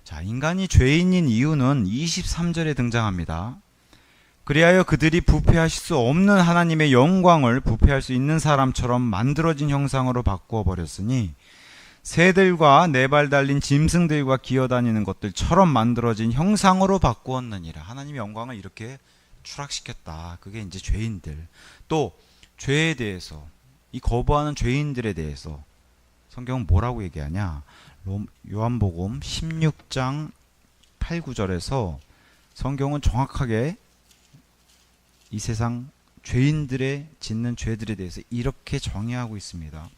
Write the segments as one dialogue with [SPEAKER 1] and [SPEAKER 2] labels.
[SPEAKER 1] 자, 인간이 죄인인 이유는 23절에 등장합니다. 그리하여 그들이 부패하실 수 없는 하나님의 영광을 부패할 수 있는 사람처럼 만들어진 형상으로 바꾸어 버렸으니 새들과 네 발 달린 짐승들과 기어다니는 것들처럼 만들어진 형상으로 바꾸었느니라. 하나님의 영광을 이렇게 추락시켰다. 그게 이제 죄인들. 또 죄에 대해서, 이 거부하는 죄인들에 대해서 성경은 뭐라고 얘기하냐? 요한복음 16장 8, 9절에서 성경은 정확하게 이 세상 죄인들의 짓는 죄들에 대해서 이렇게 정의하고 있습니다.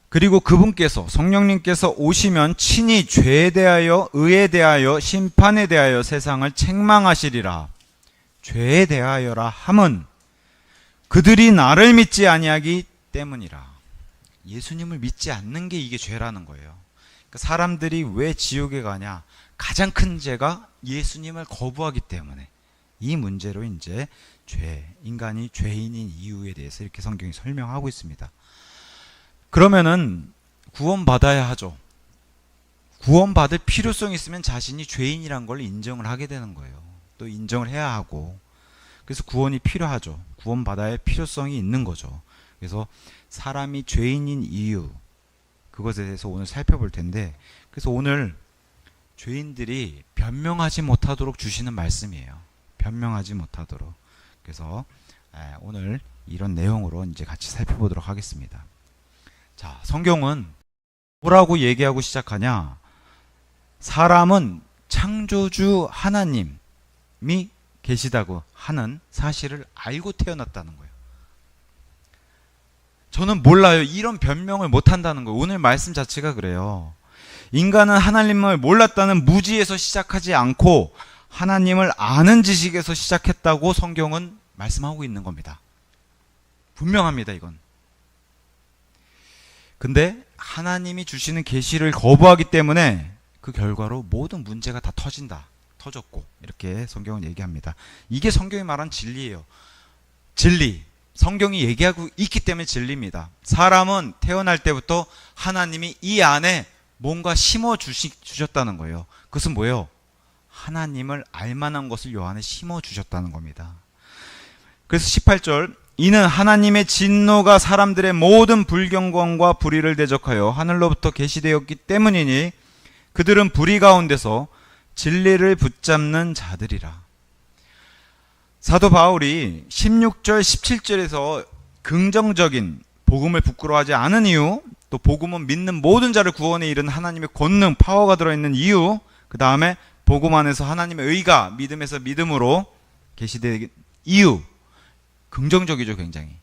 [SPEAKER 1] 그리고 그분께서, 성령님께서 오시면 친히 죄에 대하여, 의에 대하여, 심판에 대하여 세상을 책망하시리라. 죄에 대하여라 함은 그들이 나를 믿지 아니하기 때문이라. 예수님을 믿지 않는 게 이게 죄라는 거예요. 그러니까 사람들이 왜 지옥에 가냐? 가장 큰 죄가 예수님을 거부하기 때문에. 이 문제로 이제 인간이 죄인인 이유에 대해서 이렇게 성경이 설명하고 있습니다. 그러면은 구원받아야 하죠. 구원받을 필요성이 있으면 자신이 죄인이란 걸 인정을 하게 되는 거예요. 또 인정을 해야 하고. 그래서 구원이 필요하죠. 구원받아야 할 필요성이 있는 거죠. 그래서 사람이 죄인인 이유, 그것에 대해서 오늘 살펴볼 텐데, 그래서 오늘 죄인들이 변명하지 못하도록 주시는 말씀이에요. 변명하지 못하도록. 그래서 오늘 이런 내용으로 이제 같이 살펴보도록 하겠습니다. 자, 성경은 뭐라고 얘기하고 시작하냐? 사람은 창조주 하나님이 계시다고 하는 사실을 알고 태어났다는 거예요. 저는 몰라요. 이런 변명을 못한다는 거예요. 오늘 말씀 자체가 그래요. 인간은 하나님을 몰랐다는 무지에서 시작하지 않고 하나님을 아는 지식에서 시작했다고 성경은 말씀하고 있는 겁니다. 분명합니다, 이건. 근데 하나님이 주시는 계시를 거부하기 때문에 그 결과로 모든 문제가 다 터졌고, 이렇게 성경은 얘기합니다. 이게 성경이 말한 진리예요. 진리. 성경이 얘기하고 있기 때문에 진리입니다. 사람은 태어날 때부터 하나님이 이 안에 뭔가 심어 주셨다는 거예요. 그것은 뭐예요? 하나님을 알만한 것을 요 안에 심어 주셨다는 겁니다. 그래서 18절, 이는 하나님의 진노가 사람들의 모든 불경건과 불의를 대적하여 하늘로부터 계시되었기 때문이니 그들은 불의 가운데서 진리를 붙잡는 자들이라. 사도 바울이 16절, 17절에서 긍정적인 복음을 부끄러워하지 않은 이유, 또 복음은 믿는 모든 자를 구원에 이른 하나님의 권능, 파워가 들어있는 이유, 그 다음에 복음 안에서 하나님의 의가 믿음에서 믿음으로 계시되는 이유, 긍정적이죠, 굉장히.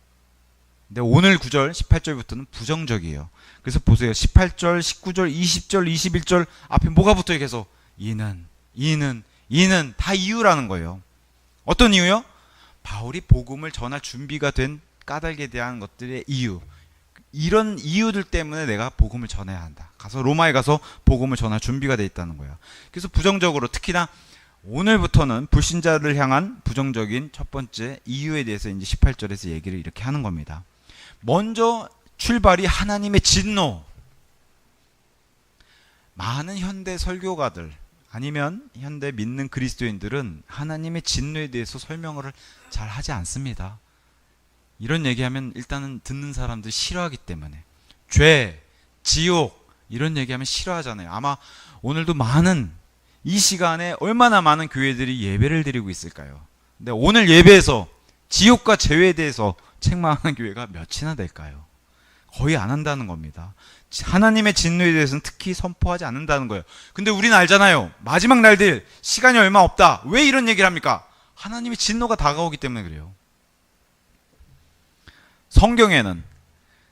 [SPEAKER 1] 근데 오늘 9절, 18절부터는 부정적이에요. 그래서 보세요. 18절, 19절, 20절, 21절 앞에 뭐가 붙어요? 계속 이는 다 이유라는 거예요. 어떤 이유요? 바울이 복음을 전할 준비가 된 까닭에 대한 것들의 이유. 이런 이유들 때문에 내가 복음을 전해야 한다. 가서 로마에 가서 복음을 전할 준비가 되어 있다는 거예요. 그래서 부정적으로, 특히나 오늘부터는 불신자를 향한 부정적인 첫 번째 이유에 대해서 이제 18절에서 얘기를 이렇게 하는 겁니다. 먼저 출발이 하나님의 진노. 많은 현대 설교가들 아니면 현대 믿는 그리스도인들은 하나님의 진노에 대해서 설명을 잘 하지 않습니다. 이런 얘기하면 일단은 듣는 사람들이 싫어하기 때문에. 죄, 지옥 이런 얘기하면 싫어하잖아요. 아마 오늘도 이 시간에 얼마나 많은 교회들이 예배를 드리고 있을까요? 근데 오늘 예배에서 지옥과 죄에 대해서 책망하는 교회가 몇이나 될까요? 거의 안 한다는 겁니다. 하나님의 진노에 대해서는 특히 선포하지 않는다는 거예요. 근데 우리는 알잖아요. 마지막 날들 시간이 얼마 없다. 왜 이런 얘기를 합니까? 하나님의 진노가 다가오기 때문에 그래요. 성경에는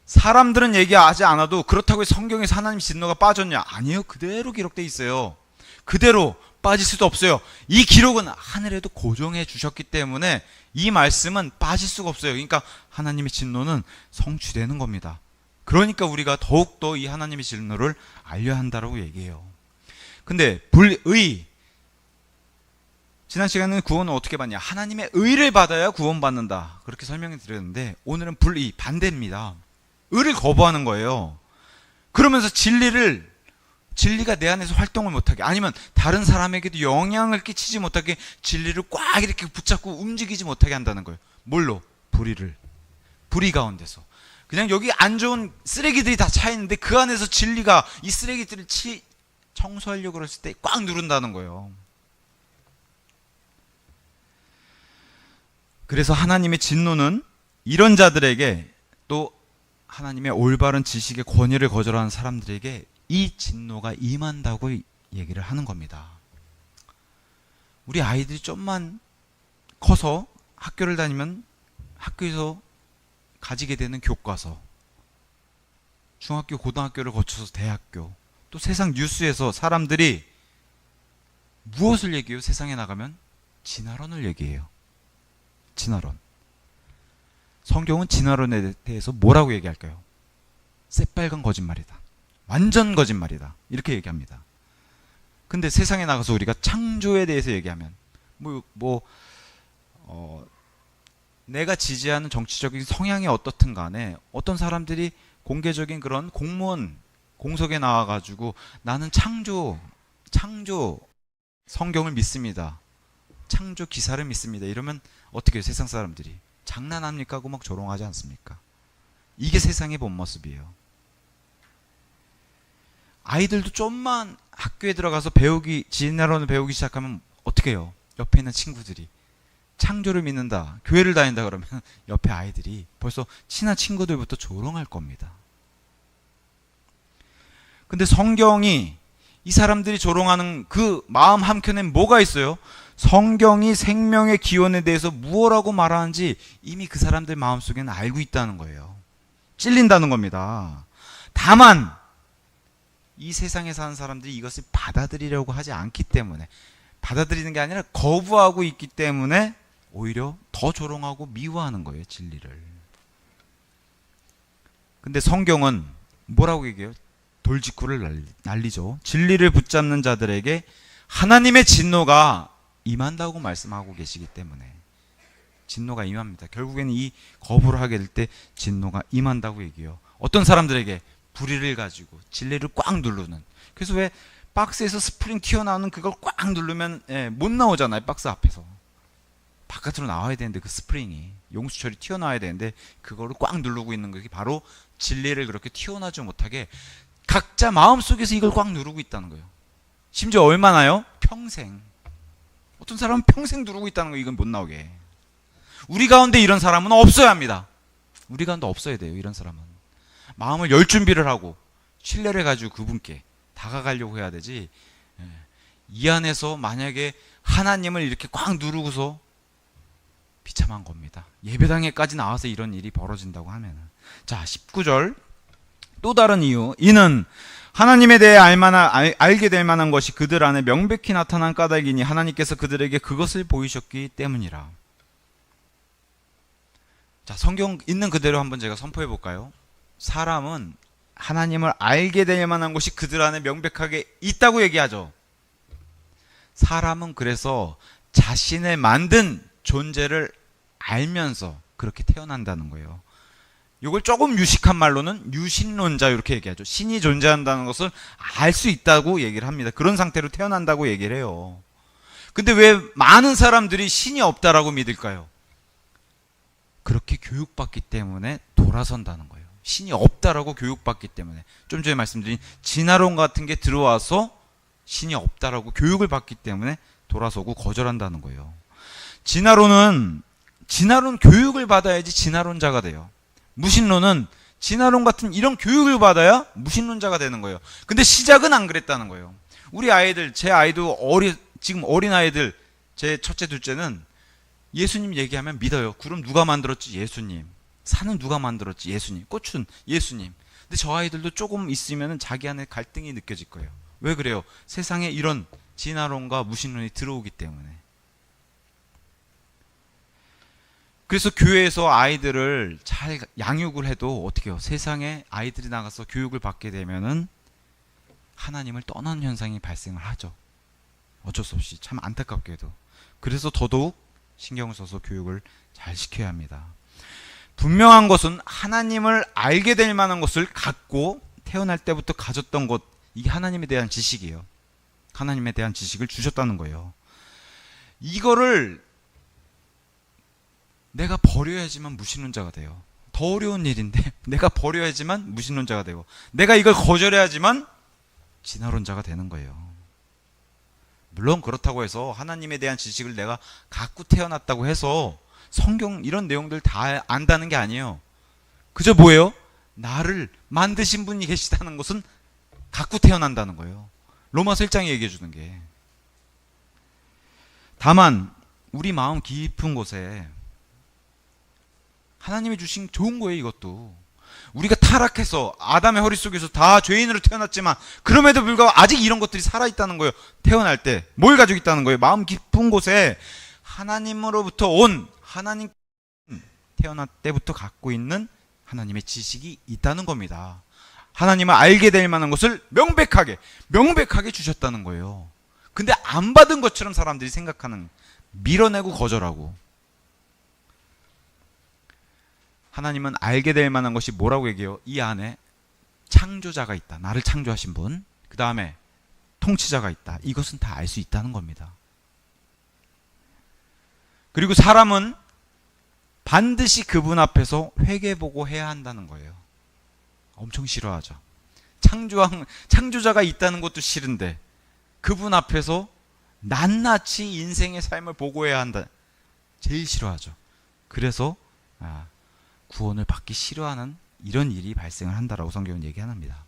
[SPEAKER 1] 사람들은 얘기하지 않아도 그렇다고 해서 성경에서 하나님의 진노가 빠졌냐? 아니요. 그대로 기록되어 있어요. 그대로 빠질 수도 없어요. 이 기록은 하늘에도 고정해 주셨기 때문에 이 말씀은 빠질 수가 없어요. 그러니까 하나님의 진노는 성취되는 겁니다. 그러니까 우리가 더욱더 이 하나님의 진노를 알려야 한다고 얘기해요. 근데 불의, 지난 시간에는 구원을 어떻게 받냐? 하나님의 의를 받아야 구원받는다. 그렇게 설명해 드렸는데 오늘은 불의, 반대입니다. 의를 거부하는 거예요. 그러면서 진리를 진리가 내 안에서 활동을 못하게, 아니면 다른 사람에게도 영향을 끼치지 못하게 진리를 꽉 이렇게 붙잡고 움직이지 못하게 한다는 거예요. 뭘로? 불의 가운데서. 그냥 여기 안 좋은 쓰레기들이 다 차 있는데 그 안에서 진리가 이 쓰레기들을 청소하려고 했을 때 꽉 누른다는 거예요. 그래서 하나님의 진노는 이런 자들에게, 또 하나님의 올바른 지식의 권위를 거절하는 사람들에게 이 진노가 임한다고 얘기를 하는 겁니다. 우리 아이들이 좀만 커서 학교를 다니면 학교에서 가지게 되는 교과서, 중학교, 고등학교를 거쳐서 대학교, 또 세상 뉴스에서 사람들이 무엇을 얘기해요? 세상에 나가면 진화론을 얘기해요. 진화론. 성경은 진화론에 대해서 뭐라고 얘기할까요? 새빨간 거짓말이다. 완전 거짓말이다. 이렇게 얘기합니다. 근데 세상에 나가서 우리가 창조에 대해서 얘기하면 내가 지지하는 정치적인 성향이 어떻든 간에 어떤 사람들이 공개적인 그런 공무원 공석에 나와가지고 나는 창조 성경을 믿습니다. 창조 기사를 믿습니다. 이러면 어떻게 해요? 세상 사람들이 장난합니까? 하고 막 조롱하지 않습니까? 이게 세상의 본 모습이에요. 아이들도 좀만 학교에 들어가서 진화론을 배우기 시작하면 어떻게 해요? 옆에 있는 친구들이 창조를 믿는다, 교회를 다닌다 그러면 옆에 아이들이 벌써 친한 친구들부터 조롱할 겁니다. 근데 성경이 이 사람들이 조롱하는 그 마음 한켠엔 뭐가 있어요? 성경이 생명의 기원에 대해서 무엇라고 말하는지 이미 그 사람들 마음속에는 알고 있다는 거예요. 찔린다는 겁니다. 다만 이 세상에 사는 사람들이 이것을 받아들이려고 하지 않기 때문에, 받아들이는 게 아니라 거부하고 있기 때문에 오히려 더 조롱하고 미워하는 거예요, 진리를. 근데 성경은 뭐라고 얘기해요? 돌직구를 날리죠. 진리를 붙잡는 자들에게 하나님의 진노가 임한다고 말씀하고 계시기 때문에 진노가 임합니다. 결국에는 이 거부를 하게 될 때 진노가 임한다고 얘기해요. 어떤 사람들에게? 불의를 가지고 진리를 꽉 누르는. 그래서 왜 박스에서 스프링 튀어나오는 그걸 꽉 누르면 못 나오잖아요. 박스 앞에서 바깥으로 나와야 되는데, 그 스프링이 용수철이 튀어나와야 되는데 그거를 꽉 누르고 있는 것이 바로 진리를 그렇게 튀어나오지 못하게 각자 마음속에서 이걸 꽉 누르고 있다는 거예요. 심지어 얼마나요? 평생. 어떤 사람은 평생 누르고 있다는 거예요. 이건 못 나오게. 우리 가운데 이런 사람은 없어야 합니다. 우리 가운데 없어야 돼요. 이런 사람은 마음을 열 준비를 하고 신뢰를 가지고 그분께 다가가려고 해야 되지. 이 안에서 만약에 하나님을 이렇게 꽉 누르고서 비참한 겁니다. 예배당에까지 나와서 이런 일이 벌어진다고 하면은. 자, 19절. 또 다른 이유. 이는 하나님에 대해 알게 될 만한 것이 그들 안에 명백히 나타난 까닭이니 하나님께서 그들에게 그것을 보이셨기 때문이라. 자, 성경 있는 그대로 한번 제가 선포해 볼까요? 사람은 하나님을 알게 될 만한 것이 그들 안에 명백하게 있다고 얘기하죠. 사람은 그래서 자신을 만든 존재를 알면서 그렇게 태어난다는 거예요. 이걸 조금 유식한 말로는 유신론자 이렇게 얘기하죠. 신이 존재한다는 것을 알 수 있다고 얘기를 합니다. 그런 상태로 태어난다고 얘기를 해요. 근데 왜 많은 사람들이 신이 없다라고 믿을까요? 그렇게 교육받기 때문에 돌아선다는 거예요. 신이 없다라고 교육받기 때문에. 좀 전에 말씀드린 진화론 같은 게 들어와서 신이 없다라고 교육을 받기 때문에 돌아서고 거절한다는 거예요. 진화론 교육을 받아야지 진화론자가 돼요. 무신론은 진화론 같은 이런 교육을 받아야 무신론자가 되는 거예요. 근데 시작은 안 그랬다는 거예요. 우리 아이들, 제 아이도 지금 어린 아이들, 제 첫째, 둘째는 예수님 얘기하면 믿어요. 구름 누가 만들었지? 예수님. 산은 누가 만들었지? 예수님. 꽃은 예수님. 근데 저 아이들도 조금 있으면 자기 안에 갈등이 느껴질 거예요. 왜 그래요? 세상에 이런 진화론과 무신론이 들어오기 때문에. 그래서 교회에서 아이들을 잘 양육을 해도 어떻게 해요? 세상에 아이들이 나가서 교육을 받게 되면은 하나님을 떠나는 현상이 발생을 하죠. 어쩔 수 없이. 참 안타깝게도. 그래서 더더욱 신경을 써서 교육을 잘 시켜야 합니다. 분명한 것은 하나님을 알게 될 만한 것을 갖고 태어날 때부터 가졌던 것, 이게 하나님에 대한 지식이에요. 하나님에 대한 지식을 주셨다는 거예요. 이거를 내가 버려야지만 무신론자가 돼요. 더 어려운 일인데 내가 버려야지만 무신론자가 되고, 내가 이걸 거절해야지만 진화론자가 되는 거예요. 물론 그렇다고 해서 하나님에 대한 지식을 내가 갖고 태어났다고 해서 성경 이런 내용들 다 안다는 게 아니에요. 그저 뭐예요? 나를 만드신 분이 계시다는 것은 갖고 태어난다는 거예요. 로마서 1장에 얘기해 주는 게. 다만 우리 마음 깊은 곳에 하나님이 주신 좋은 거예요. 이것도 우리가 타락해서 아담의 허리 속에서 다 죄인으로 태어났지만 그럼에도 불구하고 아직 이런 것들이 살아있다는 거예요. 태어날 때 뭘 가지고 있다는 거예요? 마음 깊은 곳에 하나님으로부터 온, 하나님 태어날 때부터 갖고 있는 하나님의 지식이 있다는 겁니다. 하나님을 알게 될 만한 것을 명백하게 주셨다는 거예요. 근데 안 받은 것처럼 사람들이 생각하는, 밀어내고 거절하고. 하나님은 알게 될 만한 것이 뭐라고 얘기해요? 이 안에 창조자가 있다. 나를 창조하신 분. 그 다음에 통치자가 있다. 이것은 다 알 수 있다는 겁니다. 그리고 사람은 반드시 그분 앞에서 회개보고 해야 한다는 거예요. 엄청 싫어하죠. 창조자가 있다는 것도 싫은데 그분 앞에서 낱낱이 인생의 삶을 보고해야 한다. 제일 싫어하죠. 그래서 구원을 받기 싫어하는 이런 일이 발생을 한다라고 성경은 얘기합니다.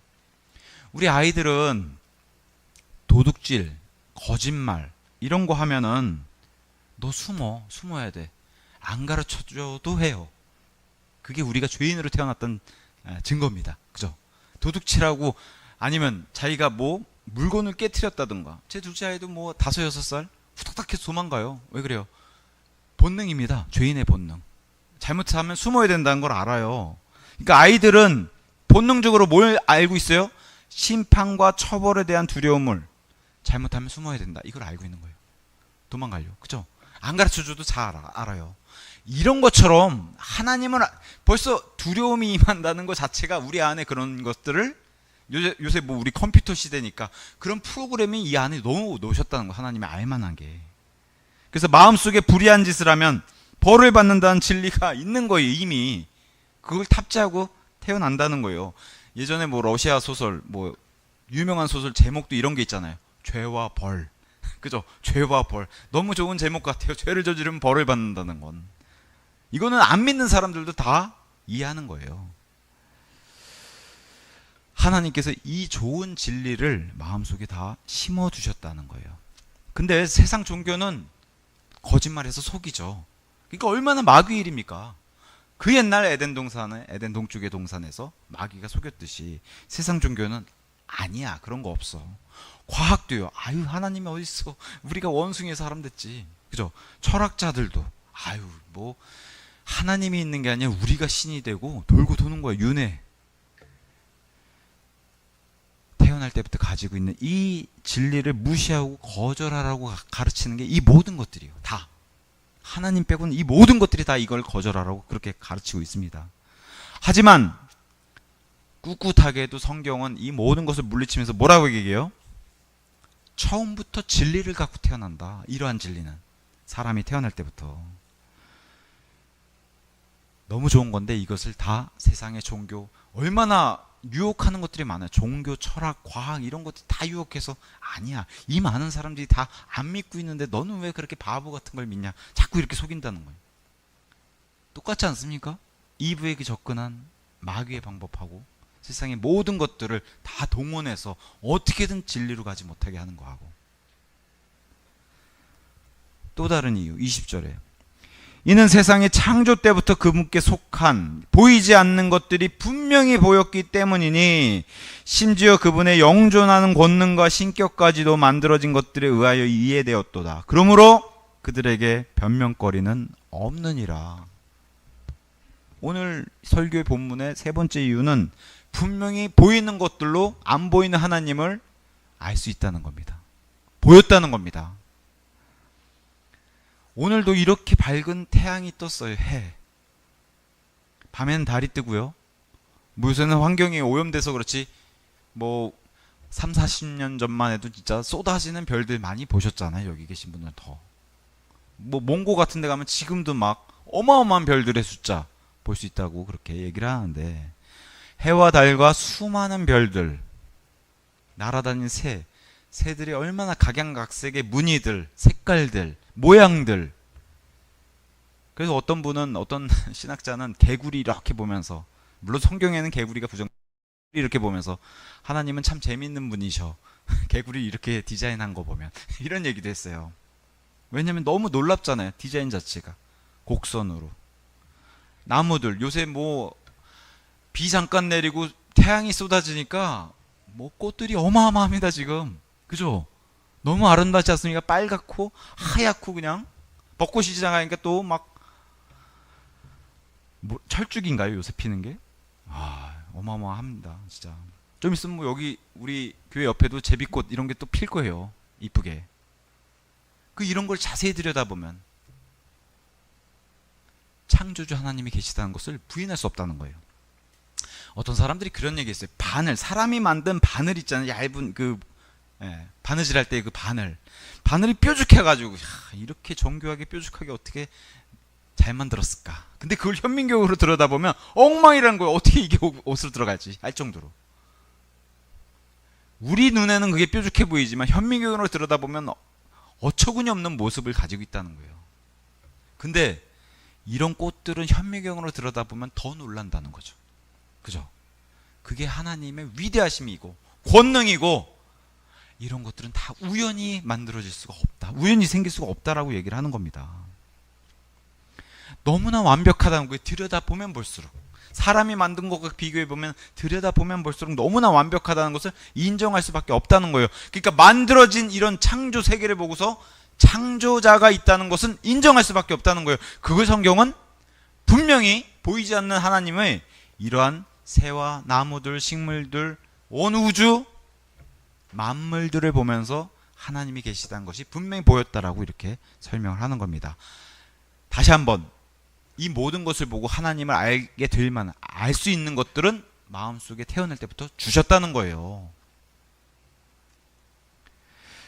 [SPEAKER 1] 우리 아이들은 도둑질, 거짓말 이런 거 하면은 너 숨어야 돼. 안 가르쳐줘도 해요. 그게 우리가 죄인으로 태어났던 증거입니다. 그죠? 도둑질하고 아니면 자기가 뭐 물건을 깨트렸다든가. 제 둘째 아이도 뭐 5, 6살 후딱딱 해서 도망가요. 왜 그래요? 본능입니다. 죄인의 본능. 잘못하면 숨어야 된다는 걸 알아요. 그러니까 아이들은 본능적으로 뭘 알고 있어요? 심판과 처벌에 대한 두려움을, 잘못하면 숨어야 된다. 이걸 알고 있는 거예요. 도망가려. 그죠? 안 가르쳐줘도 잘 알아요. 이런 것처럼 하나님은 벌써 두려움이 임한다는 것 자체가 우리 안에 그런 것들을, 요새 뭐 우리 컴퓨터 시대니까 그런 프로그램이 이 안에 넣어 놓으셨다는 거, 하나님이 알만한 게. 그래서 마음속에 불의한 짓을 하면 벌을 받는다는 진리가 있는 거예요. 이미 그걸 탑재하고 태어난다는 거예요. 예전에 뭐 러시아 소설, 뭐 유명한 소설 제목도 이런 게 있잖아요. 죄와 벌. 그죠? 죄와 벌. 너무 좋은 제목 같아요. 죄를 저지르면 벌을 받는다는 건. 이거는 안 믿는 사람들도 다 이해하는 거예요. 하나님께서 이 좋은 진리를 마음속에 다 심어두셨다는 거예요. 근데 세상 종교는 거짓말해서 속이죠. 그러니까 얼마나 마귀 일입니까? 그 옛날 에덴 동쪽의 동산에서 마귀가 속였듯이 세상 종교는 아니야, 그런 거 없어. 과학도요. 아유, 하나님이 어딨어? 우리가 원숭이의 사람 됐지. 그죠? 철학자들도 아유, 뭐 하나님이 있는 게 아니라 우리가 신이 되고 돌고 도는 거야. 윤회. 태어날 때부터 가지고 있는 이 진리를 무시하고 거절하라고 가르치는 게 이 모든 것들이에요. 다. 하나님 빼고는 이 모든 것들이 다 이걸 거절하라고 그렇게 가르치고 있습니다. 하지만 꿋꿋하게도 성경은 이 모든 것을 물리치면서 뭐라고 얘기해요? 처음부터 진리를 갖고 태어난다. 이러한 진리는 사람이 태어날 때부터. 너무 좋은 건데 이것을 다 세상의 종교, 얼마나 유혹하는 것들이 많아요. 종교, 철학, 과학 이런 것들 다 유혹해서 아니야. 이 많은 사람들이 다 안 믿고 있는데 너는 왜 그렇게 바보 같은 걸 믿냐. 자꾸 이렇게 속인다는 거예요. 똑같지 않습니까? 이브에게 접근한 마귀의 방법하고 세상의 모든 것들을 다 동원해서 어떻게든 진리로 가지 못하게 하는 거하고. 또 다른 이유 20절에 이는 세상의 창조 때부터 그분께 속한 보이지 않는 것들이 분명히 보였기 때문이니 심지어 그분의 영존하는 권능과 신격까지도 만들어진 것들에 의하여 이해되었도다. 그러므로 그들에게 변명거리는 없느니라. 오늘 설교의 본문의 세 번째 이유는 분명히 보이는 것들로 안 보이는 하나님을 알 수 있다는 겁니다. 보였다는 겁니다. 오늘도 이렇게 밝은 태양이 떴어요. 해. 밤에는 달이 뜨고요. 요새는 환경이 오염돼서 그렇지 뭐 3, 40년 전만 해도 진짜 쏟아지는 별들 많이 보셨잖아요. 여기 계신 분들은 더. 뭐 몽고 같은 데 가면 지금도 막 어마어마한 별들의 숫자 볼 수 있다고 그렇게 얘기를 하는데, 해와 달과 수많은 별들, 날아다니는 새들이 얼마나 각양각색의 무늬들, 색깔들, 모양들. 그래서 어떤 분은, 어떤 신학자는 개구리 이렇게 보면서, 물론 성경에는 개구리가 부정, 이렇게 보면서 하나님은 참 재밌는 분이셔. 개구리 이렇게 디자인한 거 보면 이런 얘기도 했어요. 왜냐면 너무 놀랍잖아요. 디자인 자체가 곡선으로. 나무들 요새 뭐 비 잠깐 내리고 태양이 쏟아지니까 뭐 꽃들이 어마어마합니다 지금. 그죠? 너무 아름답지 않습니까? 빨갛고 하얗고 그냥 벚꽃이 지나가니까 또 막 뭐 철쭉인가요 요새 피는 게? 어마어마합니다 진짜. 좀 있으면 뭐 여기 우리 교회 옆에도 제비꽃 이런 게 또 필 거예요. 이쁘게. 그 이런 걸 자세히 들여다보면 창조주 하나님이 계시다는 것을 부인할 수 없다는 거예요. 어떤 사람들이 그런 얘기 했어요. 바늘, 사람이 만든 바늘 있잖아요. 얇은 그 바느질 할 때 그 바늘이 뾰족해가지고 이렇게 정교하게 뾰족하게 어떻게 잘 만들었을까. 근데 그걸 현민경으로 들여다보면 엉망이라는 거예요. 어떻게 이게 옷으로 들어갈지 알 정도로. 우리 눈에는 그게 뾰족해 보이지만 현민경으로 들여다보면 어처구니 없는 모습을 가지고 있다는 거예요. 근데 이런 꽃들은 현미경으로 들여다보면 더 놀란다는 거죠. 그죠? 그게 하나님의 위대하심이고 권능이고, 이런 것들은 다 우연히 만들어질 수가 없다. 우연히 생길 수가 없다라고 얘기를 하는 겁니다. 너무나 완벽하다는 거예요. 들여다보면 볼수록. 사람이 만든 것과 비교해보면 들여다보면 볼수록 너무나 완벽하다는 것을 인정할 수밖에 없다는 거예요. 그러니까 만들어진 이런 창조 세계를 보고서 창조자가 있다는 것은 인정할 수밖에 없다는 거예요. 그걸 성경은 분명히 보이지 않는 하나님의 이러한 새와 나무들, 식물들, 온 우주, 만물들을 보면서 하나님이 계시다는 것이 분명히 보였다라고 이렇게 설명을 하는 겁니다. 다시 한번 이 모든 것을 보고 하나님을 알게 될 만한, 알 수 있는 것들은 마음속에 태어날 때부터 주셨다는 거예요.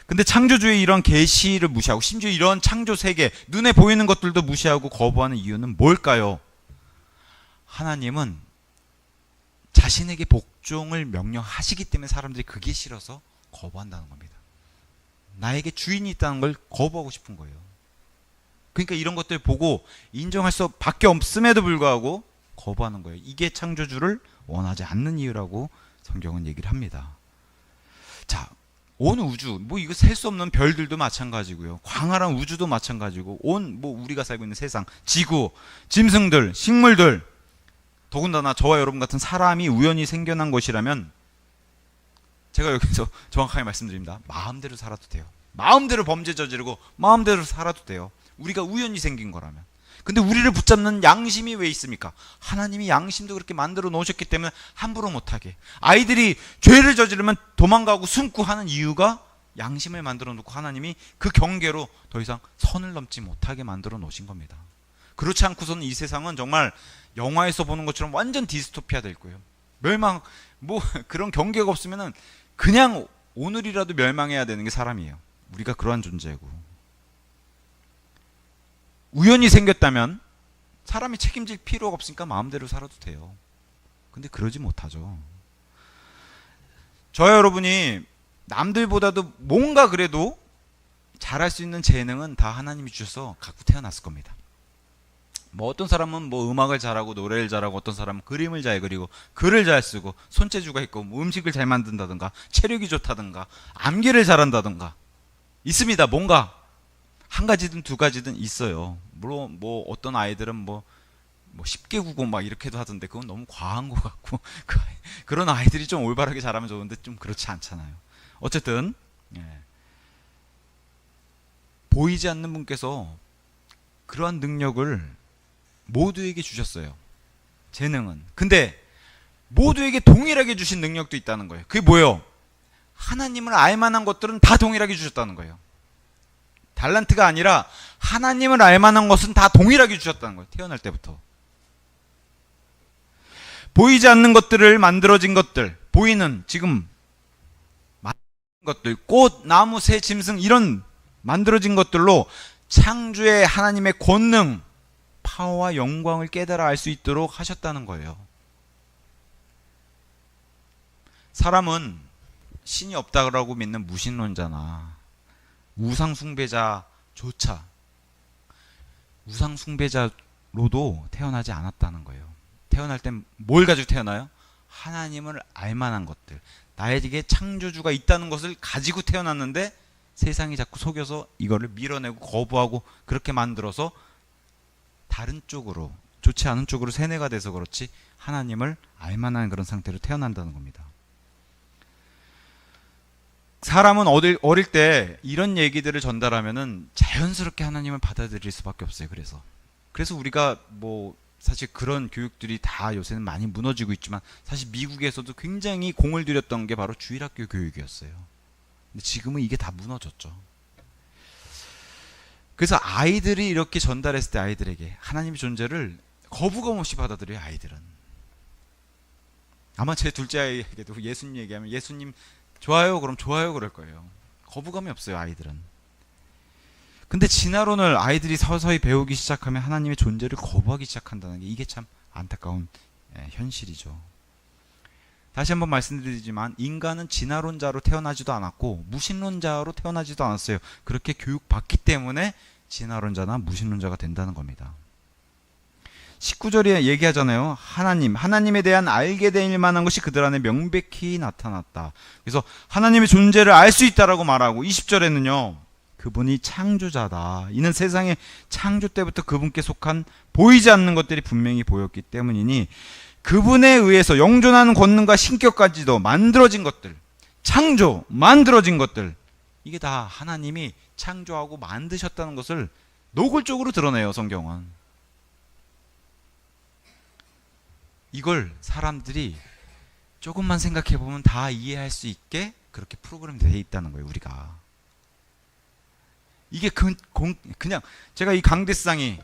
[SPEAKER 1] 근데 창조주의 이런 계시를 무시하고, 심지어 이런 창조 세계, 눈에 보이는 것들도 무시하고 거부하는 이유는 뭘까요? 하나님은 자신에게 복종을 명령하시기 때문에 사람들이 그게 싫어서 거부한다는 겁니다. 나에게 주인이 있다는 걸 거부하고 싶은 거예요. 그러니까 이런 것들 보고 인정할 수밖에 없음에도 불구하고 거부하는 거예요. 이게 창조주를 원하지 않는 이유라고 성경은 얘기를 합니다. 자, 온 우주, 뭐 이거 셀 수 없는 별들도 마찬가지고요. 광활한 우주도 마찬가지고, 온 뭐 우리가 살고 있는 세상, 지구, 짐승들, 식물들, 더군다나 저와 여러분 같은 사람이 우연히 생겨난 것이라면 제가 여기서 정확하게 말씀드립니다. 마음대로 살아도 돼요. 마음대로 범죄 저지르고 마음대로 살아도 돼요. 우리가 우연히 생긴 거라면. 근데 우리를 붙잡는 양심이 왜 있습니까? 하나님이 양심도 그렇게 만들어 놓으셨기 때문에 함부로 못하게. 아이들이 죄를 저지르면 도망가고 숨고 하는 이유가 양심을 만들어 놓고 하나님이 그 경계로 더 이상 선을 넘지 못하게 만들어 놓으신 겁니다. 그렇지 않고서는 이 세상은 정말 영화에서 보는 것처럼 완전 디스토피아 될 거예요. 멸망, 뭐 그런 경계가 없으면은 그냥 오늘이라도 멸망해야 되는 게 사람이에요. 우리가 그러한 존재고. 우연히 생겼다면 사람이 책임질 필요가 없으니까 마음대로 살아도 돼요. 근데 그러지 못하죠. 저와 여러분이 남들보다도 뭔가 그래도 잘할 수 있는 재능은 다 하나님이 주셔서 갖고 태어났을 겁니다. 뭐 어떤 사람은 뭐 음악을 잘하고 노래를 잘하고, 어떤 사람은 그림을 잘 그리고 글을 잘 쓰고 손재주가 있고, 뭐 음식을 잘 만든다든가 체력이 좋다든가 암기를 잘한다든가 있습니다. 뭔가 한 가지든 두 가지든 있어요. 물론 뭐 어떤 아이들은 뭐 10개 국어 막 이렇게도 하던데 그건 너무 과한 것 같고 그런 아이들이 좀 올바르게 잘하면 좋은데 좀 그렇지 않잖아요. 어쨌든 보이지 않는 분께서 그러한 능력을 모두에게 주셨어요. 재능은. 근데 모두에게 동일하게 주신 능력도 있다는 거예요. 그게 뭐예요? 하나님을 알 만한 것들은 다 동일하게 주셨다는 거예요. 달란트가 아니라 하나님을 알 만한 것은 다 동일하게 주셨다는 거예요. 태어날 때부터. 보이지 않는 것들을 만들어진 것들, 보이는 지금 것들, 꽃, 나무, 새, 짐승 이런 만들어진 것들로 창조의 하나님의 권능, 파워와 영광을 깨달아 알 수 있도록 하셨다는 거예요. 사람은 신이 없다고 믿는 무신론자나 우상숭배자조차 우상숭배자로도 태어나지 않았다는 거예요. 태어날 땐 뭘 가지고 태어나요? 하나님을 알만한 것들, 나에게 창조주가 있다는 것을 가지고 태어났는데 세상이 자꾸 속여서 이거를 밀어내고 거부하고 그렇게 만들어서 다른 쪽으로, 좋지 않은 쪽으로 세뇌가 돼서 그렇지 하나님을 알만한 그런 상태로 태어난다는 겁니다. 사람은 어릴 때 이런 얘기들을 전달하면은 자연스럽게 하나님을 받아들일 수밖에 없어요. 그래서 우리가 뭐 사실 그런 교육들이 다 요새는 많이 무너지고 있지만 사실 미국에서도 굉장히 공을 들였던 게 바로 주일학교 교육이었어요. 근데 지금은 이게 다 무너졌죠. 그래서 아이들이 이렇게 전달했을 때 아이들에게 하나님의 존재를 거부감 없이 받아들여요. 아이들은. 아마 제 둘째 아이에게도 예수님 얘기하면 예수님 좋아요? 그럼 좋아요 그럴 거예요. 거부감이 없어요. 아이들은. 근데 진화론을 아이들이 서서히 배우기 시작하면 하나님의 존재를 거부하기 시작한다는 게 이게 참 안타까운 현실이죠. 다시 한번 말씀드리지만 인간은 진화론자로 태어나지도 않았고 무신론자로 태어나지도 않았어요. 그렇게 교육받기 때문에 진화론자나 무신론자가 된다는 겁니다. 19절에 얘기하잖아요. 하나님에 대한 알게 될 만한 것이 그들 안에 명백히 나타났다. 그래서 하나님의 존재를 알 수 있다라고 말하고 20절에는요. 그분이 창조자다. 이는 세상의 창조 때부터 그분께 속한 보이지 않는 것들이 분명히 보였기 때문이니 그분에 의해서 영존하는 권능과 신격까지도 만들어진 것들, 만들어진 것들, 이게 다 하나님이 창조하고 만드셨다는 것을 노골적으로 드러내요. 성경은. 이걸 사람들이 조금만 생각해보면 다 이해할 수 있게 그렇게 프로그램 되어 있다는 거예요. 우리가. 이게 그냥 제가 이 강대상이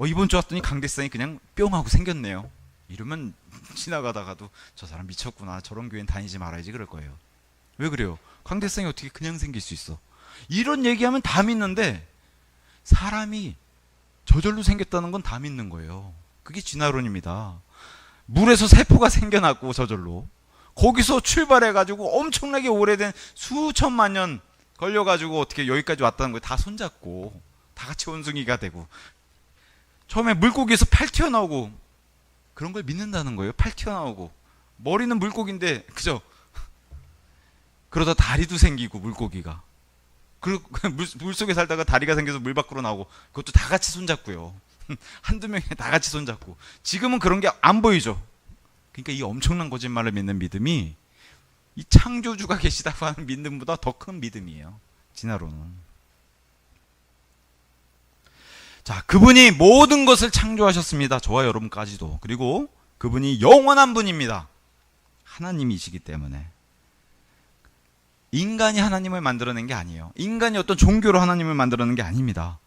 [SPEAKER 1] 이번 주 왔더니 강대상이 그냥 뿅 하고 생겼네요. 이러면 지나가다가도 저 사람 미쳤구나, 저런 교회는 다니지 말아야지 그럴 거예요. 왜 그래요? 강대상이 어떻게 그냥 생길 수 있어? 이런 얘기하면 다 믿는데 사람이 저절로 생겼다는 건 다 믿는 거예요. 그게 진화론입니다. 물에서 세포가 생겨났고 저절로 거기서 출발해가지고 엄청나게 오래된 수천만 년 걸려가지고 어떻게 여기까지 왔다는 거예요. 다 손잡고 다 같이 원숭이가 되고 처음에 물고기에서 팔 튀어나오고 그런 걸 믿는다는 거예요. 팔 튀어나오고 머리는 물고기인데 그죠? 그러다 다리도 생기고 물고기가 그리고 물속에 살다가 다리가 생겨서 물 밖으로 나오고 그것도 다 같이 손잡고요. 한두 명이 다 같이 손잡고 지금은 그런 게 안 보이죠. 그러니까 이 엄청난 거짓말을 믿는 믿음이 이 창조주가 계시다고 하는 믿음보다 더 큰 믿음이에요. 진화론은. 자, 그분이 모든 것을 창조하셨습니다. 저와 여러분까지도. 그리고 그분이 영원한 분입니다. 하나님이시기 때문에. 인간이 하나님을 만들어낸 게 아니에요. 인간이 어떤 종교로 하나님을 만들어낸 게 아닙니다.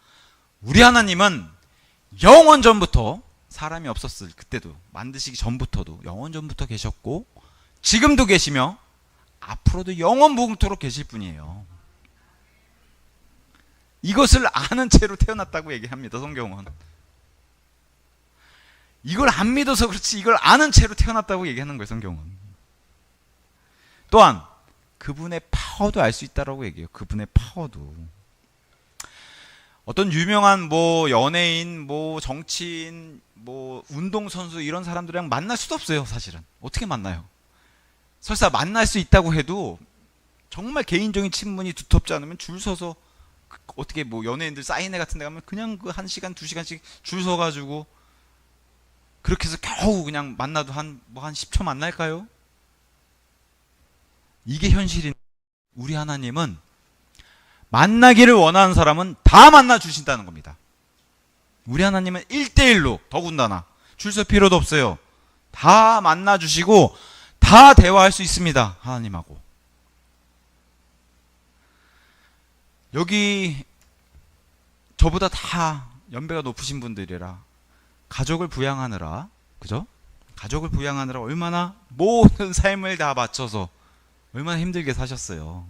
[SPEAKER 1] 우리 하나님은 영원 전부터 사람이 없었을 그때도 만드시기 전부터도 영원 전부터 계셨고 지금도 계시며 앞으로도 영원 무궁토록 계실 분이에요. 이것을 아는 채로 태어났다고 얘기합니다. 성경은. 이걸 안 믿어서 그렇지 이걸 아는 채로 태어났다고 얘기하는 거예요. 성경은. 또한 그분의 파워도 알 수 있다라고 얘기해요. 그분의 파워도. 어떤 유명한 뭐 연예인, 뭐 정치인, 뭐 운동선수 이런 사람들이랑 만날 수도 없어요. 사실은. 어떻게 만나요? 설사 만날 수 있다고 해도 정말 개인적인 친분이 두텁지 않으면 줄 서서 어떻게 뭐 연예인들 사인회 같은 데 가면 그냥 그 1시간, 2시간씩 줄 서가지고 그렇게 해서 겨우 그냥 만나도 한 10초 만날까요? 이게 현실인 우리 하나님은 만나기를 원하는 사람은 다 만나 주신다는 겁니다. 우리 하나님은 1대1로 더군다나 줄 설 필요도 없어요. 다 만나 주시고 다 대화할 수 있습니다. 하나님하고. 여기 저보다 다 연배가 높으신 분들이라 가족을 부양하느라, 그죠? 가족을 부양하느라 얼마나 모든 삶을 다 바쳐서 얼마나 힘들게 사셨어요.